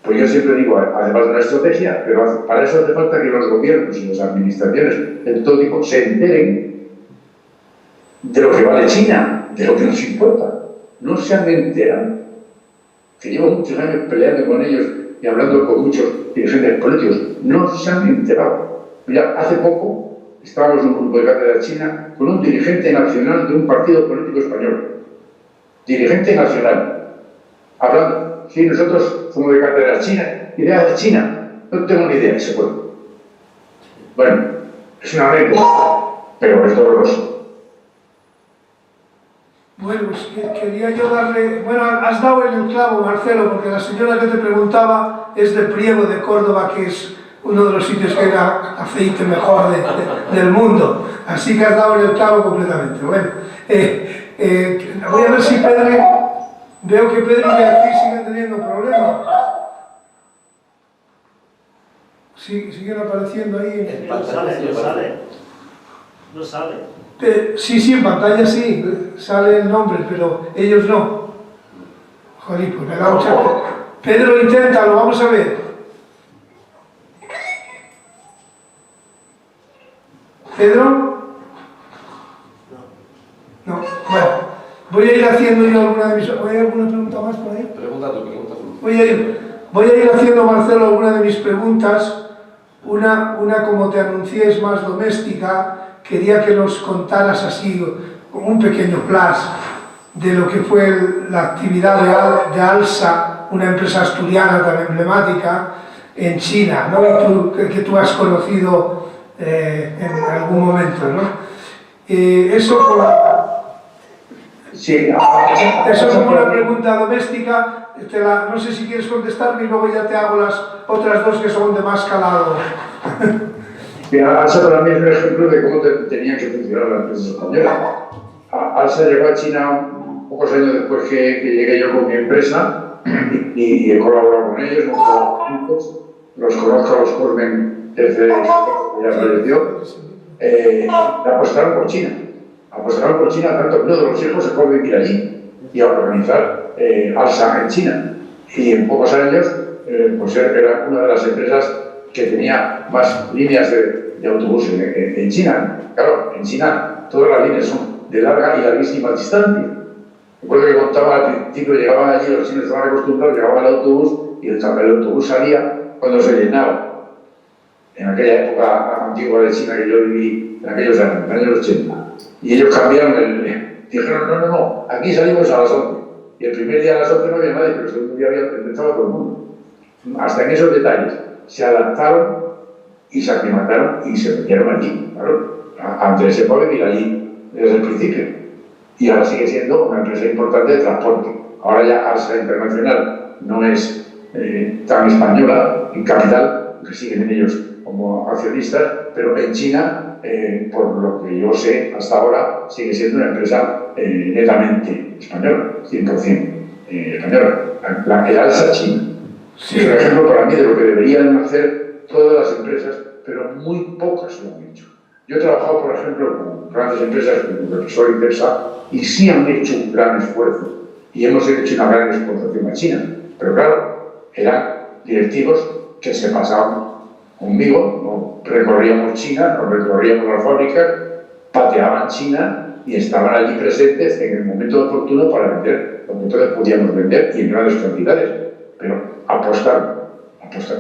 Pues yo siempre digo, además de una estrategia, pero para eso hace falta que los gobiernos y las administraciones de todo tipo se enteren de lo que vale China, de lo que nos importa. No se han enterado. Que llevo muchos años peleando con ellos y hablando con muchos dirigentes políticos. No se han enterado. Mira, hace poco estábamos en un grupo de cátedra china con un dirigente nacional de un partido político español. Dirigente nacional. Hablando. Sí, nosotros somos de cátedra china. ¿Idea de China? No tengo ni idea de ese pueblo. Bueno, es una anécdota, pero es doloroso. Bueno, pues quería yo darle... Bueno, has dado en el clavo, Marcelo, porque la señora que te preguntaba es de Priego, de Córdoba, que es uno de los sitios que da aceite mejor del mundo. Así que has dado en el clavo completamente. Bueno, voy a ver si Pedro... Veo que Pedro y Beatriz siguen teniendo problemas. Siguen apareciendo ahí. No sale. Sí, en pantalla sí, sale el nombre, pero ellos no. Joder, pues me da mucha pena. Pedro, inténtalo, vamos a ver. ¿Pedro? No, bueno. Voy a ir haciendo yo alguna de mis... ¿Hay alguna pregunta más por ahí? Pregunta tú. Voy a ir haciendo, Marcelo, alguna de mis preguntas. Una como te anuncié, es más doméstica. Quería que nos contaras así, como un pequeño flash de lo que fue la actividad de ALSA, una empresa asturiana tan emblemática, en China, ¿no? Que tú has conocido en algún momento, ¿no? Sí, eso es como una pregunta doméstica, no sé si quieres contestarme y luego ya te hago las otras dos que son de más calado. ALSA para mí es un ejemplo de cómo tenía que funcionar la empresa española. ALSA llegó a China pocos años después que llegué yo con mi empresa y he colaborado con ellos, hemos trabajado juntos, los conozco a los Cosmen desde que ya falleció, apostaron por China. Apostaron por China, tanto que uno de los hijos se fue a vivir allí y a organizar ALSA en China. Y en pocos años, pues era una de las empresas que tenía más líneas de autobús en China. Claro, en China todas las líneas son de larga y larguísima distancia. Recuerdo que contaba al principio, llegaban allí, los chinos estaban acostumbrados, llegaba el autobús y el autobús salía cuando se llenaba. En aquella época antigua de China que yo viví, en aquellos años, en los años 80. Y ellos cambiaron dijeron, no, aquí salimos a las 11. Y el primer día a las 11 no había nadie, pero el segundo día estaba todo el mundo. Hasta en esos detalles se adaptaron y se aclimataron y se metieron allí, claro. antes se puede vivir allí desde el principio. Y ahora sigue siendo una empresa importante de transporte. Ahora ya Alsa Internacional no es tan española en capital, que siguen ellos como accionistas, pero en China, por lo que yo sé hasta ahora, sigue siendo una empresa netamente española, 100% española. El Alsa China. Sí. Es un ejemplo para mí de lo que deberían hacer todas las empresas, pero muy pocas lo han hecho. Yo he trabajado, por ejemplo, con grandes empresas como Repsol y Cepsa, y sí han hecho un gran esfuerzo y hemos hecho una gran exportación a China. Pero claro, eran directivos que se pasaban conmigo, no recorríamos China, no recorríamos las fábricas, pateaban China y estaban allí presentes en el momento oportuno para vender lo que todos podíamos vender y en grandes cantidades. Pero apostar,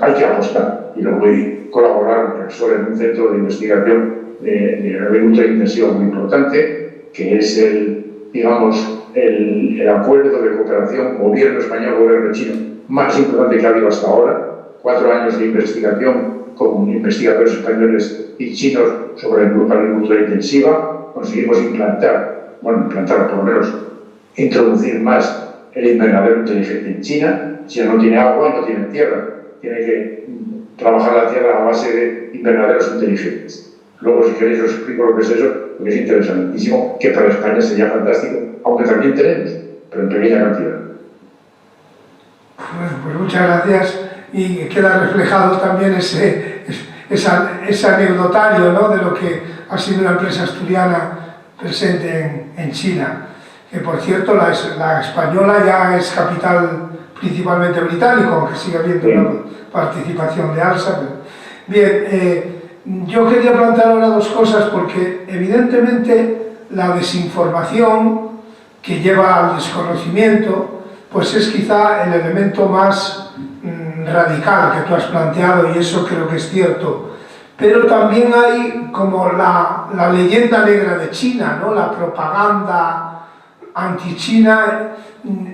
hay que apostar. Y luego colaborar con Repsol en un centro de investigación de agricultura e inversión muy importante, que es el acuerdo de cooperación gobierno español, gobierno chino, más importante que ha habido hasta ahora. 4 años de investigación con investigadores españoles y chinos sobre agricultura intensiva. Conseguimos implantar por lo menos introducir más el invernadero inteligente en China. China no tiene agua y no tiene tierra, tiene que trabajar la tierra a base de invernaderos inteligentes. Luego, si queréis, os explico lo que es eso, porque es interesantísimo, que para España sería fantástico, aunque también tenemos, pero en pequeña cantidad. Bueno, pues muchas gracias, y queda reflejado también ese anecdotario, ¿no?, de lo que ha sido una empresa asturiana presente en China, que por cierto la española ya es capital principalmente británico, aunque sigue habiendo una participación de Alsa. Bien, yo quería plantear ahora 2 cosas, porque evidentemente la desinformación que lleva al desconocimiento pues es quizá el elemento más radical que tú has planteado, y eso creo que es cierto. Pero también hay como la leyenda negra de China, ¿no?, la propaganda anti-China.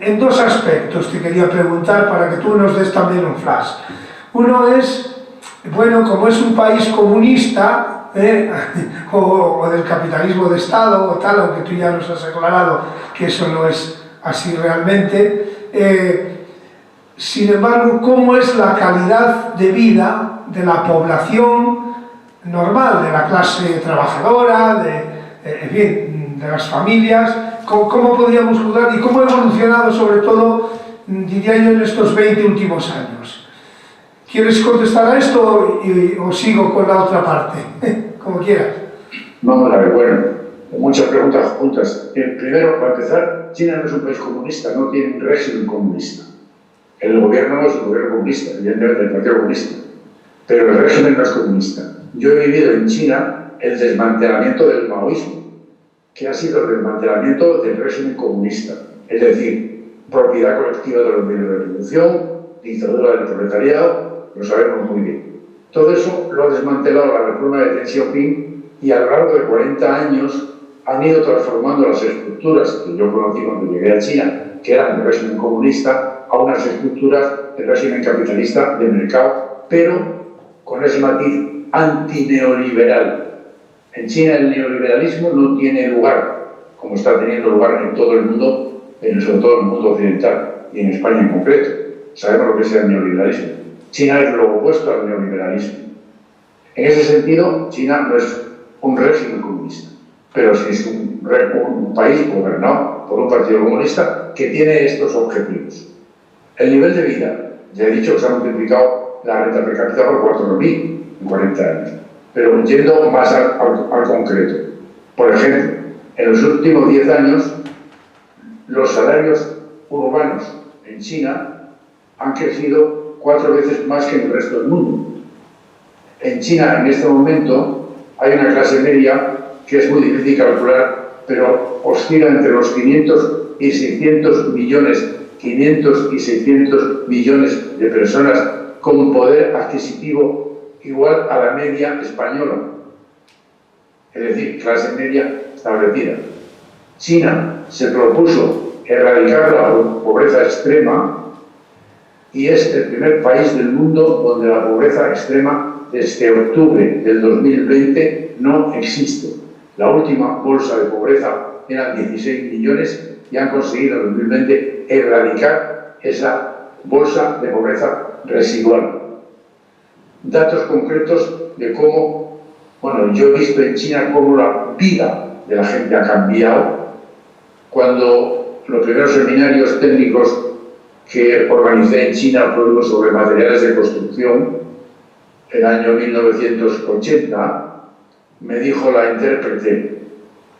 En 2 aspectos te quería preguntar para que tú nos des también un flash. Uno es, bueno, como es un país comunista, o del capitalismo de Estado o tal, aunque tú ya nos has aclarado que eso no es así realmente, sin embargo, ¿cómo es la calidad de vida de la población normal, de la clase trabajadora, de las familias? ¿Cómo podríamos juzgar y cómo ha evolucionado, sobre todo, diría yo, en estos 20 últimos años? ¿Quieres contestar a esto o sigo con la otra parte? Como quieras. Vamos a ver, bueno, muchas preguntas juntas. Primero, para empezar, China no es un país comunista, no tiene un régimen comunista. El gobierno no es un gobierno comunista, evidentemente el Partido Comunista, pero el régimen no es comunista. Yo he vivido en China el desmantelamiento del maoísmo, que ha sido el desmantelamiento del régimen comunista, es decir, propiedad colectiva de los medios de producción, dictadura del proletariado, lo sabemos muy bien. Todo eso lo ha desmantelado la reforma de Deng Xiaoping, y a lo largo de 40 años han ido transformando las estructuras que yo conocí cuando llegué a China, que eran del régimen comunista, a unas estructuras del régimen capitalista de mercado, pero con ese matiz antineoliberal. En China el neoliberalismo no tiene lugar, como está teniendo lugar en todo el mundo, sobre todo en el mundo occidental, y en España en concreto. Sabemos lo que es el neoliberalismo. China es lo opuesto al neoliberalismo. En ese sentido, China no es un régimen comunista, pero sí es un país gobernado por un partido comunista que tiene estos objetivos. El nivel de vida, ya he dicho que se ha multiplicado la renta per cápita por 4.000 en 40 años, pero yendo más al concreto. Por ejemplo, en los últimos 10 años, los salarios urbanos en China han crecido 4 veces más que en el resto del mundo. En China, en este momento, hay una clase media que es muy difícil calcular, pero oscila entre los 500 y 600 millones, 500 y 600 millones de personas con poder adquisitivo igual a la media española. Es decir, clase media establecida. China se propuso erradicar la pobreza extrema y es el primer país del mundo donde la pobreza extrema desde octubre del 2020 no existe. La última bolsa de pobreza eran 16 millones y han conseguido en 2020 erradicar esa bolsa de pobreza residual. Datos concretos de cómo, bueno, yo he visto en China cómo la vida de la gente ha cambiado. Cuando los primeros seminarios técnicos que organicé en China fueron sobre materiales de construcción, el año 1980, me dijo la intérprete: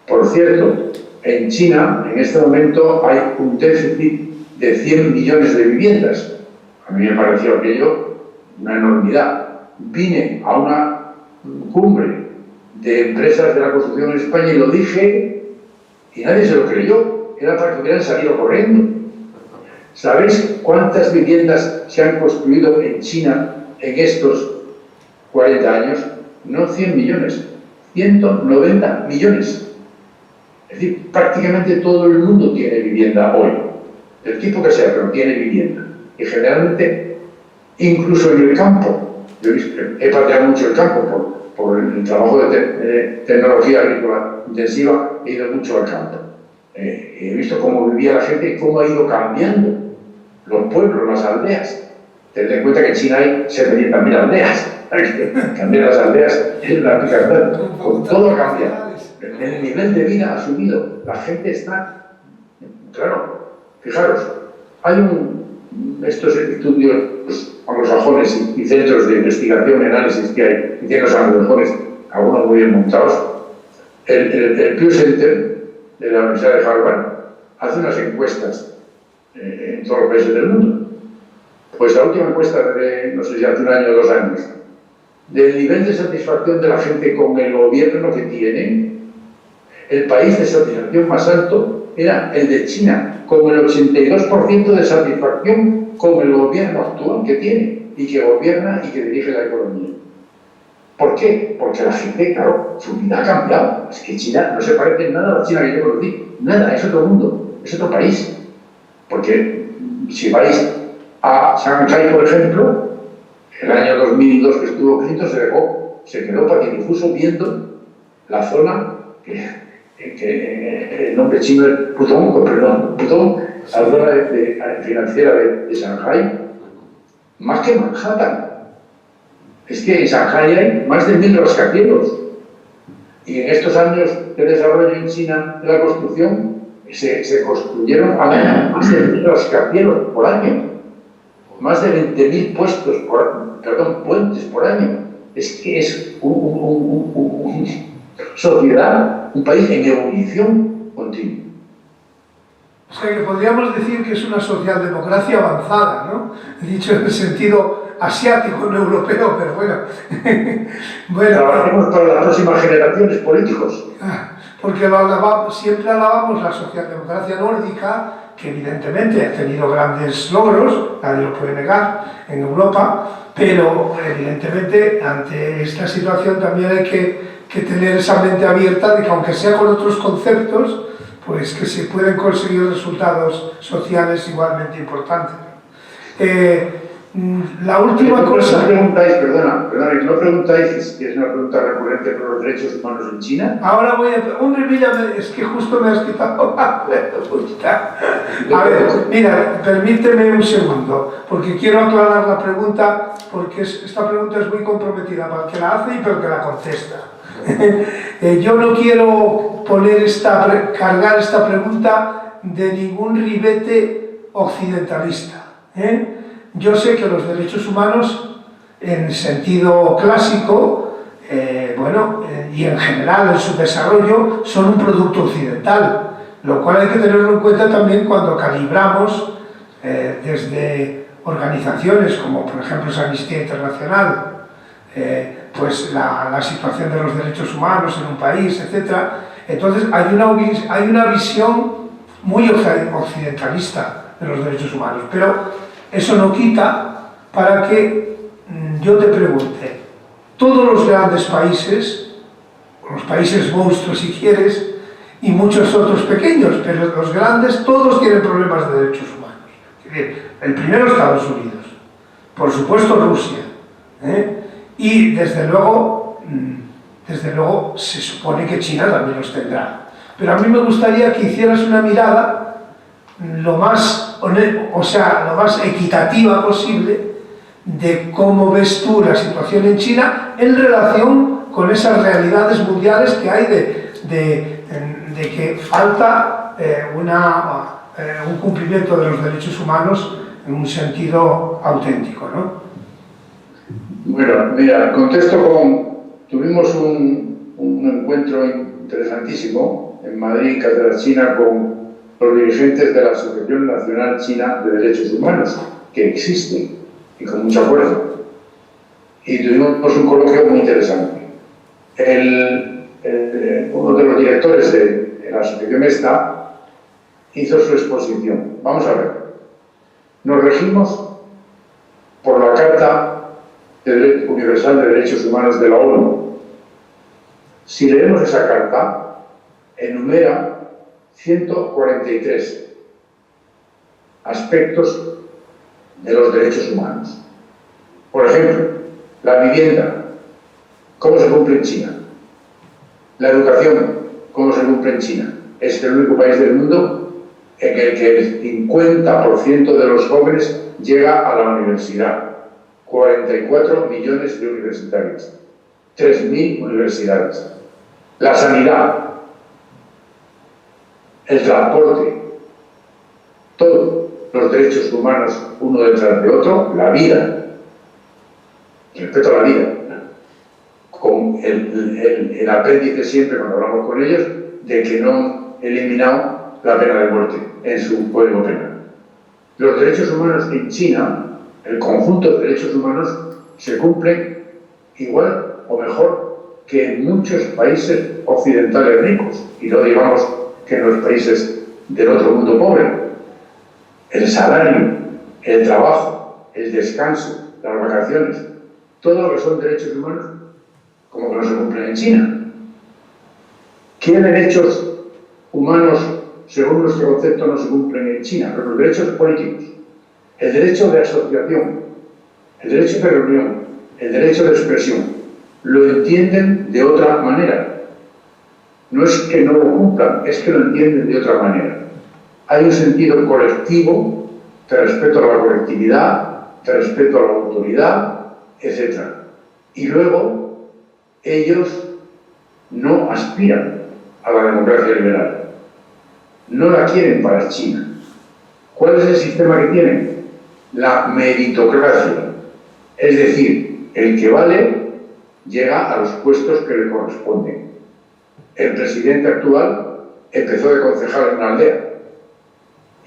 por cierto, en China en este momento hay un déficit de 100 millones de viviendas. A mí me pareció aquello una enormidad. Vine a una cumbre de empresas de la construcción en España y lo dije y nadie se lo creyó. Era para que hubieran salido corriendo. ¿Sabéis cuántas viviendas se han construido en China en estos 40 años? No 100 millones, 190 millones. Es decir, prácticamente todo el mundo tiene vivienda hoy, del tipo que sea, pero tiene vivienda. Y generalmente, incluso en el campo, yo he pateado mucho el campo por el trabajo de tecnología agrícola intensiva, he ido mucho al campo. He visto cómo vivía la gente y cómo ha ido cambiando los pueblos, las aldeas. Tened en cuenta que en China hay 700.000 aldeas. Cambiar las aldeas es la aplicación. Todo ha cambiado. El nivel de vida ha subido. La gente está... Claro, fijaros, hay estos estudios anglosajones y centros de investigación y análisis que hay, y tienen los anglosajones, algunos muy bien montados. El Pew Center de la Universidad de Harvard hace unas encuestas en todos los países del mundo. Pues la última encuesta de, no sé si hace un año o 2 años, del nivel de satisfacción de la gente con el gobierno que tiene, el país de satisfacción más alto era el de China, con el 82% de satisfacción con el gobierno actual que tiene y que gobierna y que dirige la economía. ¿Por qué? Porque la gente, claro, su vida ha cambiado. Es que China no se parece en nada a la China que yo conocí. Nada, es otro mundo, es otro país. Porque si vais a Shanghái, por ejemplo, el año 2002 que estuvo Clinton se quedó patidifuso viendo la zona que el nombre chino es Pudong, la zona financiera de Shanghái, más que Manhattan. Es que en Shanghái hay más de 1000 rascacielos. Y en estos años de desarrollo en China de la construcción, se construyeron más de 1000 rascacielos por año. Más de 20.000 puentes por año. Es que es una sociedad, un país en ebullición continua. O sea que podríamos decir que es una socialdemocracia avanzada, ¿no? Dicho en el sentido asiático, no europeo, pero bueno. Trabajemos para las próximas generaciones políticos. Porque siempre alabamos la socialdemocracia nórdica, que evidentemente ha tenido grandes logros, nadie lo puede negar, en Europa, pero evidentemente ante esta situación también hay que tener esa mente abierta de que aunque sea con otros conceptos, pues que se pueden conseguir resultados sociales igualmente importantes. La última cosa... No preguntáis, no preguntáis, si es una pregunta recurrente por los derechos humanos en China. Ahora voy a... Hombre, mira, es que justo me has quitado la pregunta. A ver, mira, permíteme un segundo, porque quiero aclarar la pregunta, porque esta pregunta es muy comprometida para el que la hace y para el que la contesta. Yo no quiero cargar esta pregunta de ningún ribete occidentalista. Yo sé que los derechos humanos, en sentido clásico, y en general en su desarrollo, son un producto occidental, lo cual hay que tenerlo en cuenta también cuando calibramos desde organizaciones como, por ejemplo, Amnistía Internacional, pues la situación de los derechos humanos en un país, etc. Entonces hay una visión muy occidentalista de los derechos humanos, pero eso no quita para que yo te pregunte, todos los grandes países, los países monstruos si quieres, y muchos otros pequeños, pero los grandes todos tienen problemas de derechos humanos. El primero, Estados Unidos. por supuesto Rusia, y desde luego se supone que China también los tendrá. Pero a mí me gustaría que hicieras una mirada lo más equitativa posible de cómo ves tú la situación en China en relación con esas realidades mundiales que hay de que falta un cumplimiento de los derechos humanos en un sentido auténtico, ¿no? Bueno, mira, tuvimos un encuentro interesantísimo en Madrid, Cátedra China, con los dirigentes de la Asociación Nacional China de Derechos Humanos, que existe y con mucha fuerza. Y tuvimos un coloquio muy interesante. Uno de los directores de la asociación esta hizo su exposición. Vamos a ver. Nos regimos por la Carta Universal de Derechos Humanos de la ONU. Si leemos esa carta, enumera 143 aspectos de los derechos humanos. Por ejemplo, la vivienda, ¿cómo se cumple en China? La educación, ¿cómo se cumple en China? Es el único país del mundo en el que el 50% de los jóvenes llega a la universidad. 44 millones de universitarios, 3.000 universidades. La sanidad, el transporte, todos los derechos humanos uno detrás de otro, la vida, respeto a la vida, con el apéndice siempre cuando hablamos con ellos de que no han eliminado la pena de muerte en su código penal. Los derechos humanos en China, el conjunto de derechos humanos, se cumplen igual o mejor que en muchos países occidentales ricos, y no digamos que en los países del otro mundo pobre. El salario, el trabajo, el descanso, las vacaciones, todo lo que son derechos humanos, como que no se cumplen en China. ¿Qué derechos humanos, según nuestro concepto, no se cumplen en China? Pero los derechos políticos, el derecho de asociación, el derecho de reunión, el derecho de expresión, lo entienden de otra manera. No es que no lo cumplan, es que lo entienden de otra manera. Hay un sentido colectivo de respeto a la colectividad, de respeto a la autoridad, etc. Y luego, ellos no aspiran a la democracia liberal. No la quieren para China. ¿Cuál es el sistema que tienen? La meritocracia. Es decir, el que vale llega a los puestos que le corresponden. El presidente actual empezó de concejal en una aldea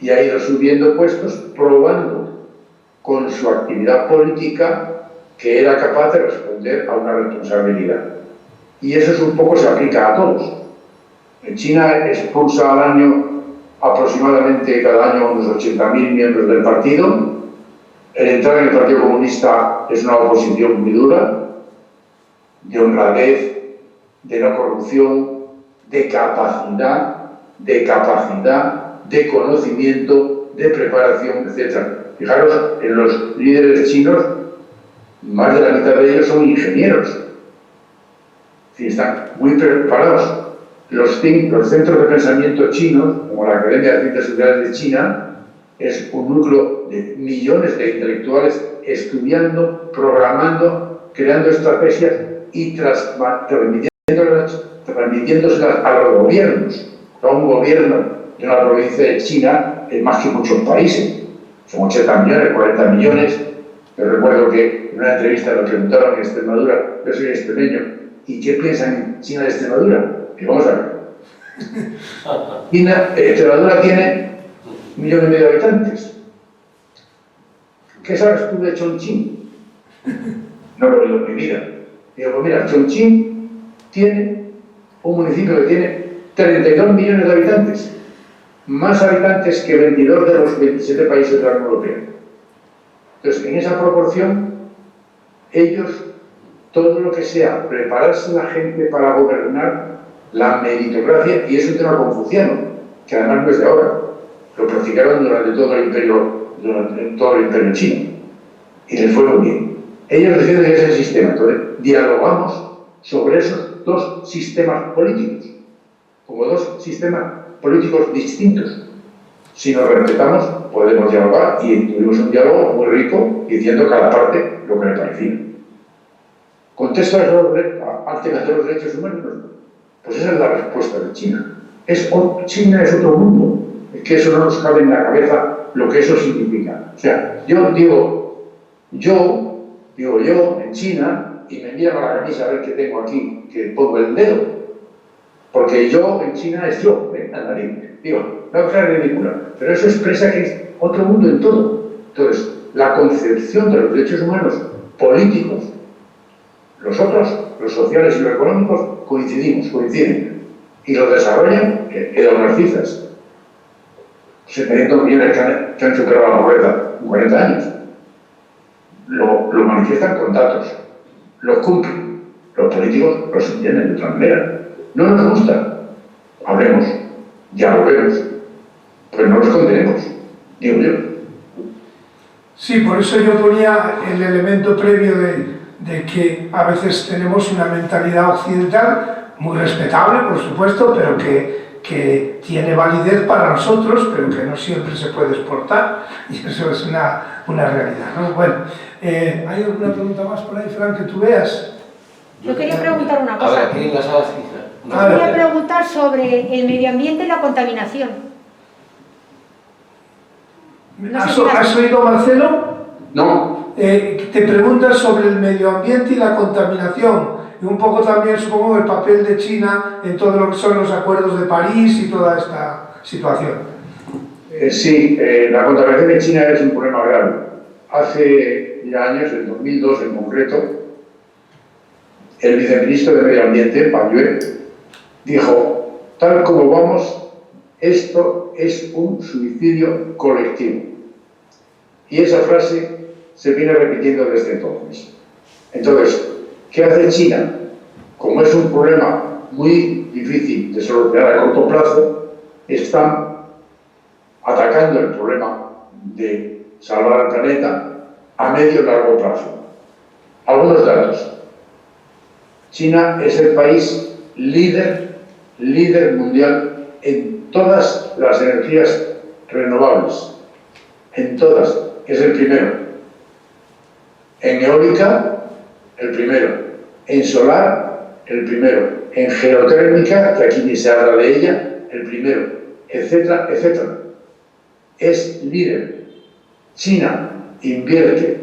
y ha ido subiendo puestos probando con su actividad política que era capaz de responder a una responsabilidad. Y eso es un poco, se aplica a todos. En China expulsa al año aproximadamente cada año unos 80.000 miembros del partido. El entrar en el Partido Comunista es una oposición muy dura, de honradez, de no corrupción, de capacidad, de conocimiento, de preparación, etc. Fijaros, en los líderes chinos, más de la mitad de ellos son ingenieros. Sí, están muy preparados. Los centros de pensamiento chinos, como la Academia de Ciencias Sociales de China, es un núcleo de millones de intelectuales estudiando, programando, creando estrategias y transmitiéndoselas a los gobiernos. A un gobierno de una provincia de China es más que muchos países. Son 80 millones, 40 millones. Yo recuerdo que en una entrevista me preguntaron en Extremadura, yo soy extremeño, ¿y qué piensan en China de Extremadura? Y vamos a ver. Extremadura tiene 1,5 millones de habitantes. ¿Qué sabes tú de Chongqing? No lo he oído en mi vida. Digo, pues mira, Chongqing tiene un municipio que tiene 32 millones de habitantes, más habitantes que 22 de los 27 países de la Unión Europea. Entonces, en esa proporción, ellos, todo lo que sea prepararse la gente para gobernar, la meritocracia, y es un tema confuciano, que además no es de ahora, lo practicaron durante todo el imperio chino. y les fue muy bien. Ellos defienden ese sistema, entonces dialogamos sobre esos dos sistemas políticos, como dos sistemas políticos distintos. Si nos respetamos, podemos dialogar y tuvimos un diálogo muy rico diciendo cada parte lo que le parecía. ¿Contesta al tema de los derechos humanos? Pues esa es la respuesta de China. China es otro mundo. Es que eso no nos cabe en la cabeza lo que eso significa. O sea, yo digo yo en China y me miran a la camisa a ver qué tengo aquí, que pongo el dedo. Porque yo en China es yo, digo, una cosa ridícula, pero eso expresa que es otro mundo en todo. Entonces, la concepción de los derechos humanos políticos, los otros, los sociales y los económicos, coinciden, y los desarrollan en unas cifras. 700 millones que han superado la pobreza en 40 años. Lo manifiestan con datos, los cumplen. Los políticos los entienden de otra manera. No nos gusta, hablemos, dialoguemos, pero no los condenemos, digo yo. Sí, por eso yo ponía el elemento previo de que a veces tenemos una mentalidad occidental muy respetable, por supuesto, pero que tiene validez para nosotros, pero que no siempre se puede exportar, y eso es una realidad, ¿no? Bueno, ¿hay alguna pregunta más por ahí, Fran, que tú veas? Yo quería preguntar una A cosa. ver, aquí en la sala Yo quería preguntar sobre el medio ambiente y la contaminación. No sé si ¿Has oído, Marcelo? No, Te preguntas sobre el medio ambiente y la contaminación, y un poco también, supongo, el papel de China en todo lo que son los acuerdos de París y toda esta situación. sí, la contaminación en China es un problema grave. Hace ya años, en 2002 en concreto, el viceministro de Medio Ambiente, Pang Yue, dijo, tal como vamos, esto es un suicidio colectivo. Y esa frase se viene repitiendo desde entonces. Entonces, ¿qué hace China? Como es un problema muy difícil de solucionar a corto plazo, están atacando el problema de salvar al planeta a medio y largo plazo. Algunos datos. China es el país líder mundial en todas las energías renovables. En todas. Es el primero. En eólica, el primero. En solar, el primero. En geotérmica, que aquí ni se habla de ella, el primero. Etcétera, etcétera. Es líder. China invierte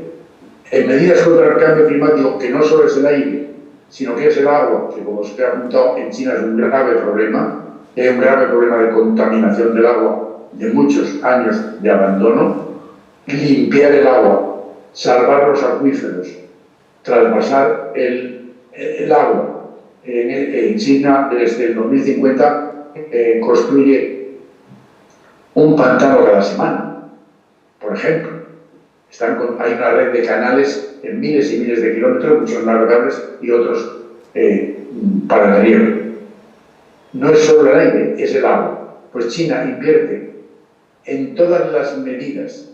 en medidas contra el cambio climático, que no solo es el aire, sino que es el agua, que como se ha apuntado en China es un grave problema, hay un grave problema de contaminación del agua, de muchos años de abandono, limpiar el agua, salvar los acuíferos, trasvasar el agua. En China, desde el 2050, construye un pantano cada semana, por ejemplo. Hay una red de canales en miles y miles de kilómetros, muchos navegables y otros para el riego. No es solo el aire, es el agua. Pues China invierte en todas las medidas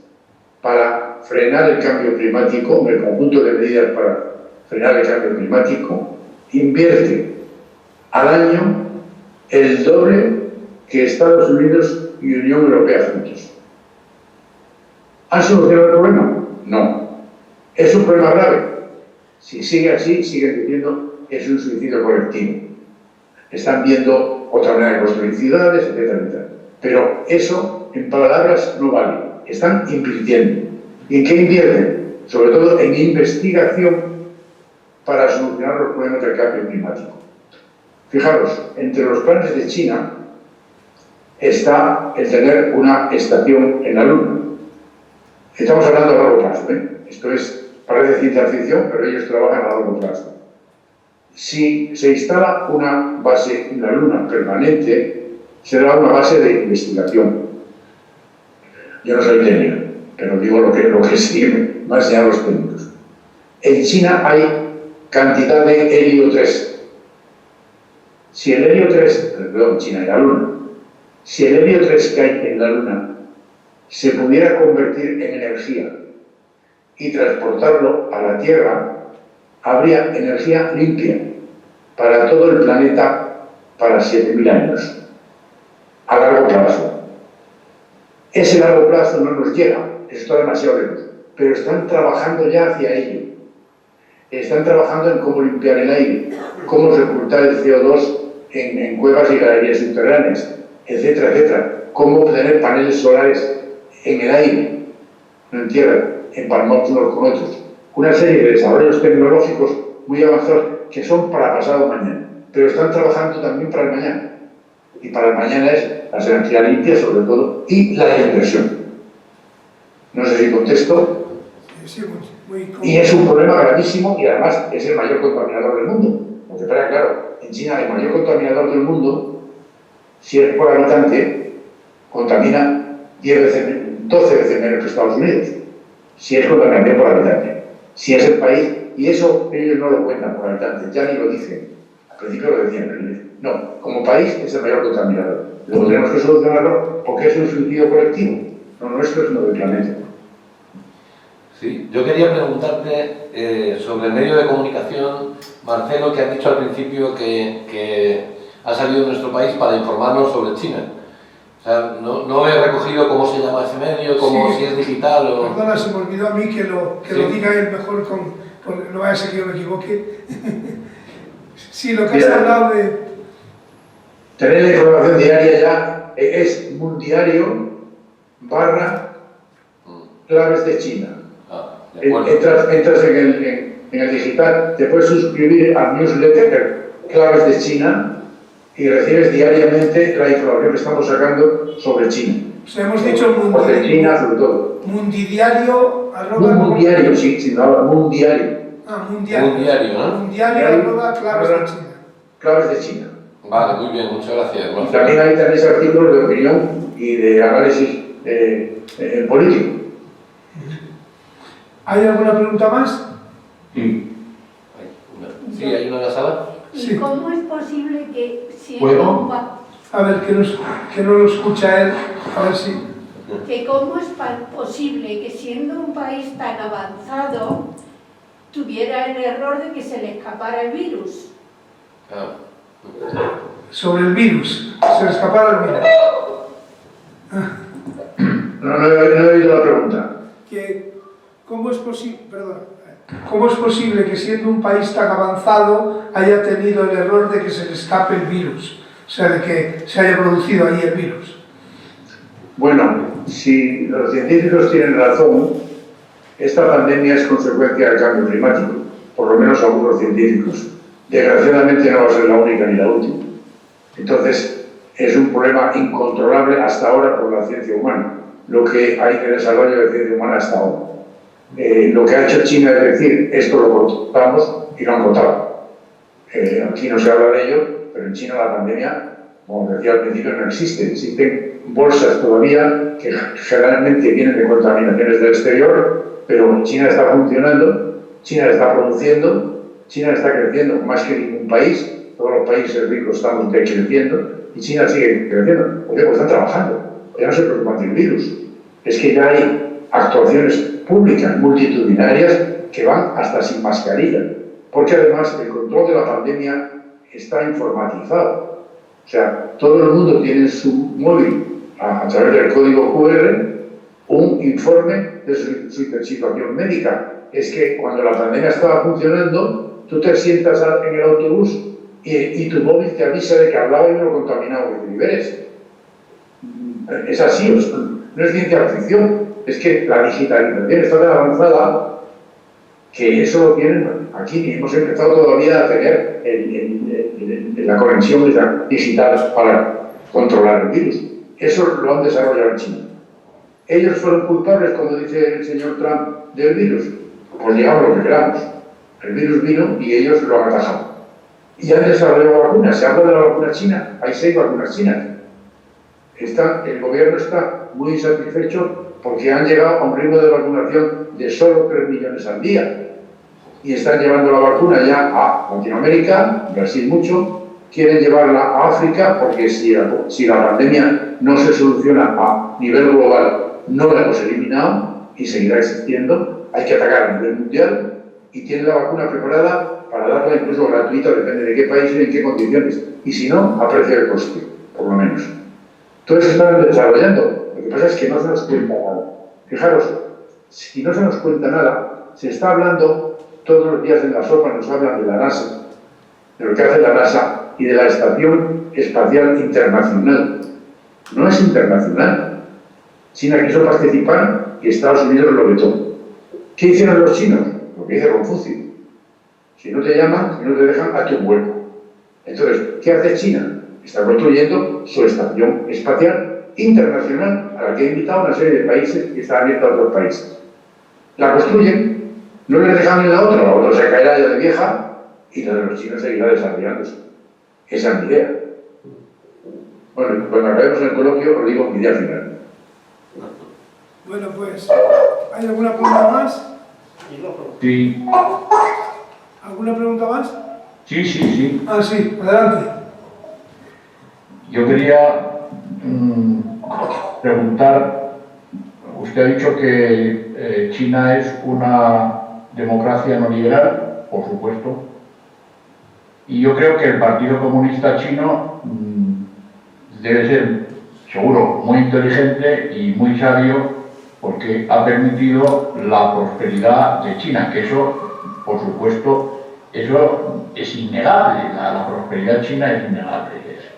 para frenar el cambio climático, el conjunto de medidas para frenar el cambio climático, invierte al año el doble que Estados Unidos y Unión Europea juntos. ¿Han solucionado el problema? No. ¿Es un problema grave? Si sigue así, siguen diciendo que es un suicidio colectivo. Están viendo otra manera de construir ciudades, etcétera, etcétera. Pero eso, en palabras, no vale. Están invirtiendo. ¿Y en qué invierten? Sobre todo en investigación para solucionar los problemas del cambio climático. Fijaros, entre los planes de China está el tener una estación en la Luna. Estamos hablando a largo plazo, ¿eh? Esto parece ciencia ficción, pero ellos trabajan a largo plazo. Si se instala una base en la Luna permanente, será una base de investigación. Yo no soy técnico, pero digo lo que sí, más allá de los técnicos. En China hay cantidad de helio 3. Si el helio 3, perdón, China y la Luna, si el helio 3 que hay en la Luna se pudiera convertir en energía y transportarlo a la Tierra, habría energía limpia para todo el planeta para 7.000 años, a largo plazo. Ese largo plazo no nos llega, está demasiado lejos, pero están trabajando ya hacia ello. Están trabajando en cómo limpiar el aire, cómo sepultar el CO2 en cuevas y galerías subterráneas, etcétera, etcétera. Cómo obtener paneles solares en el aire, no en tierra, empalmados unos con otros. Una serie de desarrollos tecnológicos muy avanzados que son para pasado mañana, pero están trabajando también para el mañana. Y para el mañana es las energías limpias, sobre todo, y la inversión. No sé si contesto. Sí, muy Y es un problema gravísimo y además es el mayor contaminador del mundo. Porque, para claro, en China el mayor contaminador del mundo, si es por habitante, contamina 12 veces menos que Estados Unidos. Si es contaminación por habitante. Si es el país, y eso ellos no lo cuentan por habitante, ya ni lo dicen. Al principio lo decían, no, como país es el mayor contaminador. Luego tenemos que solucionarlo porque es un suicidio colectivo, no nuestro, sino del planeta. Sí, yo quería preguntarte sobre el medio de comunicación, Marcelo, que has dicho al principio que ha salido de nuestro país para informarnos sobre China. O sea, no he recogido cómo se llama ese medio, cómo, Sí. si es digital o... Perdona, se me olvidó a mí que lo diga él mejor no vaya a ser que yo me equivoque. Sí, lo que has hablado de... Tener la información diaria ya es mundiario / claves de China. De acuerdo. Entras en el digital, te puedes suscribir al newsletter Claves de China y recibes diariamente la información que estamos sacando sobre China. O sea, hemos dicho Sobre China, sobre todo. mundidiario, arroba... Mundiario, sí, no, mundiario. Mundiario. Mundiario, ¿no? Mundiario, arroba, claves de China. Claves de China. Vale, muy bien, muchas gracias, Y Marcelo. también ahí tenéis artículos de opinión y de análisis político. ¿Hay alguna pregunta más? Sí. Sí, hay una en la sala. ¿Y Sí. cómo es posible que ¿Puedo? siendo un pa- A ver, que no lo escucha él. A ver si... que cómo es posible que siendo un país tan avanzado tuviera el error de que se le escapara el virus? Sobre el virus. Se le escapara el virus. No he oído la pregunta. ¿Cómo es posible que siendo un país tan avanzado haya tenido el error de que se le escape el virus? O sea, de que se haya producido ahí el virus. Bueno, si los científicos tienen razón, esta pandemia es consecuencia del cambio climático, por lo menos algunos científicos. Desgraciadamente no va a ser la única ni la última. Entonces, es un problema incontrolable hasta ahora por la ciencia humana, lo que hay de desarrollo de ciencia humana hasta ahora. Lo que ha hecho China es decir, esto lo cortamos y lo han cortado. Aquí no se habla de ello, pero en China la pandemia, como decía al principio, no existe. Existen bolsas todavía que generalmente vienen de contaminaciones del exterior, pero China está funcionando, China está produciendo, China está creciendo más que ningún país. Todos los países ricos estamos decreciendo y China sigue creciendo. ¿Por qué? Porque están trabajando. Ya no se preocupan del virus. Es que ya hay actuaciones públicas multitudinarias que van hasta sin mascarilla. Porque además el control de la pandemia está informatizado. O sea, todo el mundo tiene en su móvil, a través del código QR, un informe de su situación médica. Es que cuando la pandemia estaba funcionando, tú te sientas en el autobús y tu móvil te avisa de que al lado hay uno contaminado que te liberes. Es así, no es ciencia ficción. Es que la digitalización está tan avanzada que eso lo tienen aquí, ni hemos empezado todavía a tener la conexión digital para controlar el virus. Eso lo han desarrollado en China. ¿Ellos fueron culpables, cuando dice el señor Trump, del virus? Pues digamos lo que queramos. El virus vino y ellos lo han atajado. Y han desarrollado vacunas. Se habla de la vacuna china. Hay 6 vacunas chinas. El gobierno está muy insatisfecho porque han llegado a un ritmo de vacunación de solo 3 millones al día. Y están llevando la vacuna ya a Latinoamérica, Brasil mucho, quieren llevarla a África porque si la pandemia no se soluciona a nivel global, no la hemos eliminado y seguirá existiendo. hay que atacar a nivel mundial y tienen la vacuna preparada para darla incluso gratuita, depende de qué país y en qué condiciones. Y si no, a precio de coste, por lo menos. Todo eso se está desarrollando. Lo que pasa es que no se nos cuenta nada. Fijaros, si no se nos cuenta nada, se está hablando todos los días en la sopa, nos hablan de la NASA, de lo que hace la NASA y de la Estación Espacial Internacional. No es internacional. China quiso participar y Estados Unidos lo vetó. ¿Qué hicieron los chinos? Lo que dice Confucio. Si no te llaman, si no te dejan, hazte un hueco. Entonces, ¿qué hace China? Está construyendo su Estación Espacial Internacional, a la que ha invitado a una serie de países y está abierta a otros países. La construyen, no les dejan en la otra se caerá ya de vieja y la de los chinos seguirá desarrollándose. Esa es mi idea. Bueno, cuando acabemos el coloquio, os digo mi idea final. Bueno, pues, ¿hay alguna pregunta más? Micrófono. Sí, ¿Alguna pregunta más? sí. Ah, sí, adelante. Yo quería preguntar, usted ha dicho que China es una democracia no liberal, por supuesto, y yo creo que el Partido Comunista Chino debe ser, seguro, muy inteligente y muy sabio porque ha permitido la prosperidad de China, que eso, por supuesto, eso es innegable, la prosperidad china es innegable,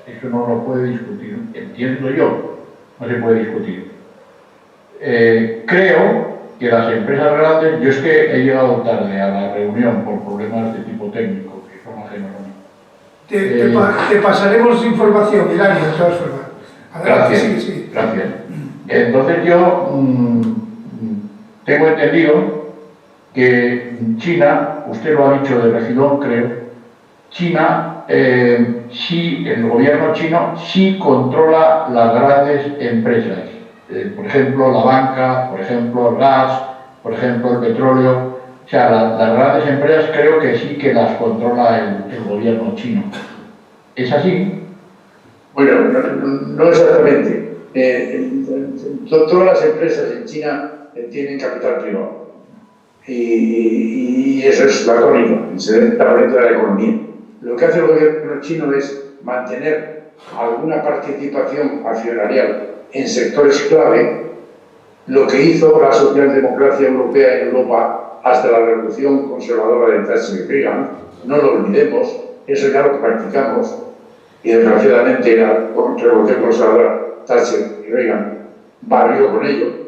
eso no lo puede discutir, entiendo yo, no se puede discutir. Creo que las empresas grandes, yo es que he llegado tarde a la reunión por problemas de tipo técnico, que son ajenos a mí. Te pasaremos información, Hilario, de todas formas. Adelante, Gracias, sí. gracias. Entonces yo tengo entendido que China, usted lo ha dicho de refilón, creo, China, sí, el gobierno chino sí controla las grandes empresas. Por ejemplo, la banca, por ejemplo, el gas, por ejemplo, el petróleo. O sea, las grandes empresas creo que sí que las controla el gobierno chino. ¿Es así? Bueno, no exactamente. Todas las empresas en China tienen capital privado. Y eso es la tónica, se está dentro de la economía. Lo que hace el gobierno chino es mantener alguna participación accionarial en sectores clave, lo que hizo la socialdemocracia europea en Europa hasta la revolución conservadora de Thatcher y Reagan. No lo olvidemos, eso ya lo practicamos, y desgraciadamente la revolución conservadora Thatcher y Reagan barrió con ello.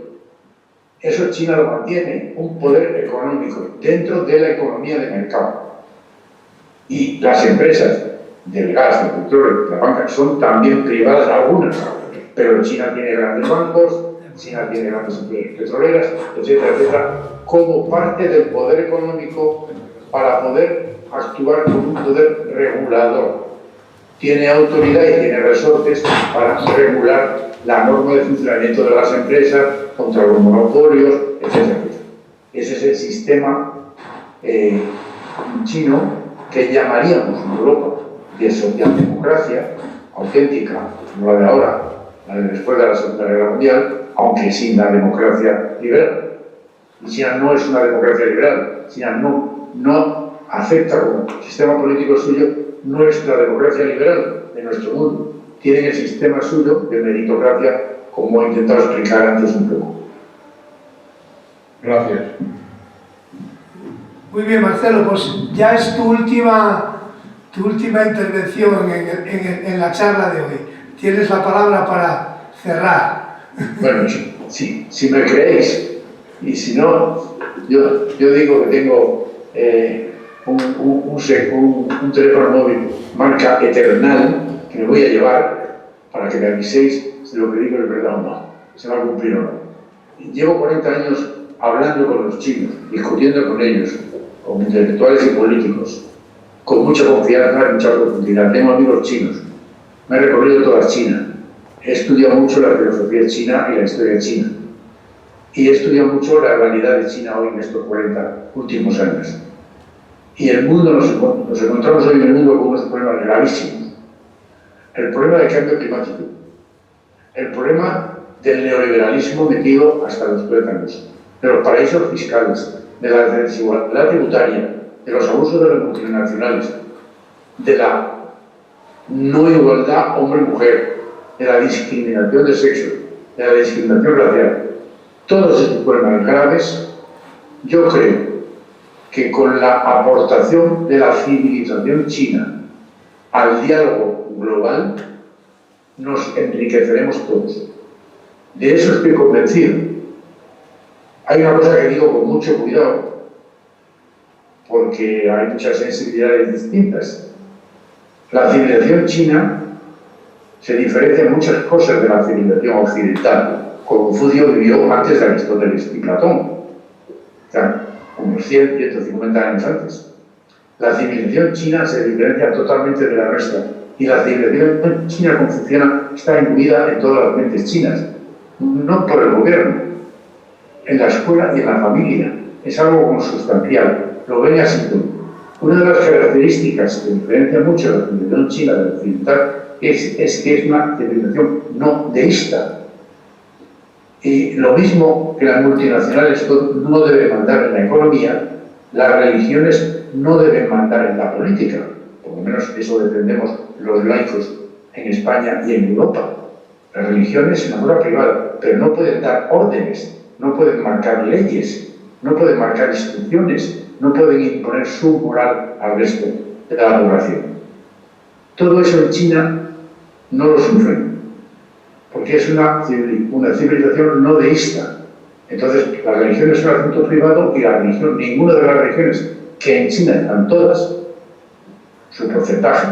Eso China lo mantiene, un poder económico dentro de la economía de mercado. Y las empresas del gas, del petróleo, de la banca, son también privadas algunas, pero China tiene grandes bancos, China tiene grandes empresas petroleras, etcétera, etcétera, como parte del poder económico para poder actuar como un poder regulador. Tiene autoridad y tiene resortes para regular la norma de funcionamiento de las empresas, contra los monopolios, etcétera. Ese es el sistema chino que llamaríamos en Europa de socialdemocracia auténtica, no la de ahora, la de después de la Segunda Guerra Mundial, aunque sin la democracia liberal. Y China no es una democracia liberal, China no acepta como sistema político suyo nuestra democracia liberal de nuestro mundo. Tienen el sistema suyo de meritocracia, como he intentado explicar antes un poco. Gracias. Muy bien, Marcelo, pues ya es tu última intervención en la charla de hoy. Tienes la palabra para cerrar. Bueno, si me creéis, y si no, yo digo que tengo un teléfono móvil marca Eternal que me voy a llevar para que me aviséis si lo que digo es verdad o no, se va a cumplir o no. Llevo 40 años hablando con los chinos, discutiendo con ellos, con intelectuales y políticos, con mucha confianza y mucha profundidad. Tengo amigos chinos, me he recorrido toda China, he estudiado mucho la filosofía china y la historia china, y he estudiado mucho la realidad de China hoy en estos 40 últimos años. Y el mundo, nos encontramos hoy en el mundo con unos problemas gravísimos. El problema del cambio climático, el problema del neoliberalismo metido hasta los tuétanos, de los paraísos fiscales, de la desigualdad tributaria, de los abusos de las multinacionales, de la no igualdad hombre-mujer, de la discriminación de sexo, de la discriminación racial, todos estos problemas graves, yo creo que con la aportación de la civilización china al diálogo global, nos enriqueceremos todos. De eso estoy convencido. Hay una cosa que digo con mucho cuidado, porque hay muchas sensibilidades distintas. La civilización china se diferencia en muchas cosas de la civilización occidental. Confucio vivió antes de Aristóteles y Platón, o sea, unos 100, 150 años antes. La civilización china se diferencia totalmente de la nuestra, y la civilización china confuciana está incluida en todas las mentes chinas, no por el gobierno, en la escuela y en la familia. Es algo consustancial, lo ven así todo. Una de las características que diferencia mucho la civilización china de la occidental es que es una civilización no deísta. Y lo mismo que las multinacionales no deben mandar en la economía, las religiones no deben mandar en la política. Por lo menos eso defendemos los laicos en España y en Europa. Las religiones es una cosa privada, pero no pueden dar órdenes, no pueden marcar leyes, no pueden marcar instrucciones, no pueden imponer su moral al resto de la población. Todo eso en China no lo sufren, porque es una civilización no deísta. Entonces, la religión es un asunto privado y la religión, ninguna de las religiones, que en China están todas, su porcentaje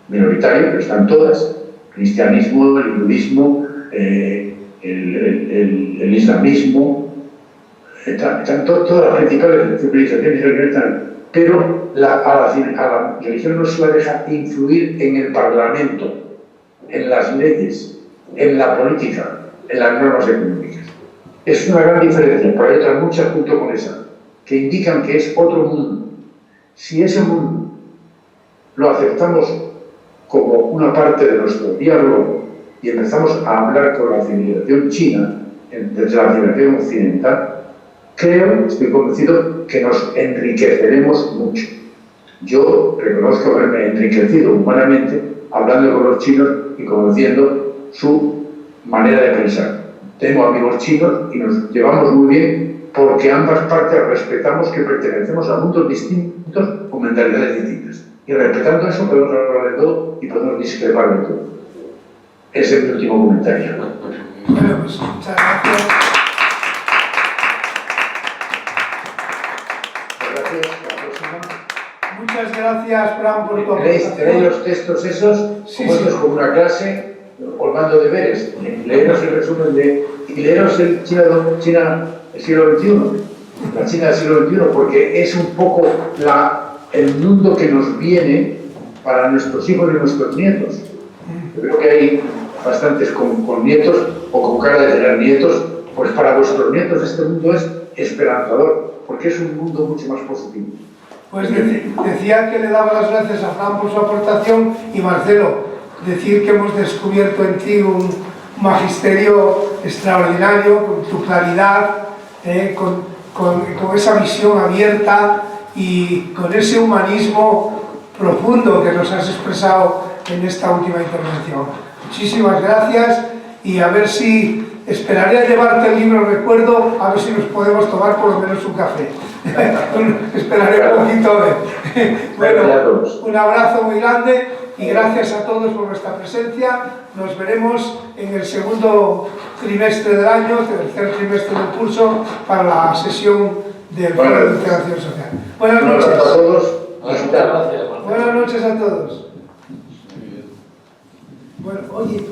minoritario, pero están todas, cristianismo, el hinduismo, el islamismo, están todas las principales civilizaciones religiones, pero a la religión no se la deja influir en el parlamento, en las leyes, en la política, en las normas económicas. Es una gran diferencia, pero hay otras muchas junto con esa, que indican que es otro mundo. Si ese mundo lo aceptamos como una parte de nuestro diálogo y empezamos a hablar con la civilización china, desde la civilización occidental, estoy convencido que nos enriqueceremos mucho. Yo reconozco haberme enriquecido humanamente hablando con los chinos y conociendo su manera de pensar. Tengo amigos chinos y nos llevamos muy bien porque ambas partes respetamos que pertenecemos a mundos distintos con mentalidades distintas. Y respetando eso podemos hablar de todo y podemos discrepar de todo. Ese es mi último comentario. Bueno, pues muchas gracias. Muchas gracias, Fran, por tu aportación. ¿Tenéis los textos esos? Sí, como esto es como una clase, os mando deberes. Leeros el resumen y leeros el China del siglo XXI, la China del siglo XXI, porque es un poco el mundo que nos viene para nuestros hijos y nuestros nietos. Yo creo que hay bastantes con nietos o con cara de tener nietos, pues para vuestros nietos este mundo es esperanzador, porque es un mundo mucho más positivo. Pues decía que le daba las gracias a Fran por su aportación y Marcelo, decir que hemos descubierto en ti un magisterio extraordinario, con tu claridad, con esa visión abierta y con ese humanismo profundo que nos has expresado en esta última intervención. Muchísimas gracias y a ver si esperaré a llevarte el libro recuerdo, a ver si nos podemos tomar por lo menos un café. Esperaré un poquito a ver. Bueno, un abrazo muy grande y gracias a todos por vuestra presencia. Nos veremos en el segundo trimestre del año, tercer trimestre del curso, para la sesión del Foro de Integración Social. Buenas noches a todos. Muchas gracias. Buenas noches a todos. Bueno, oye.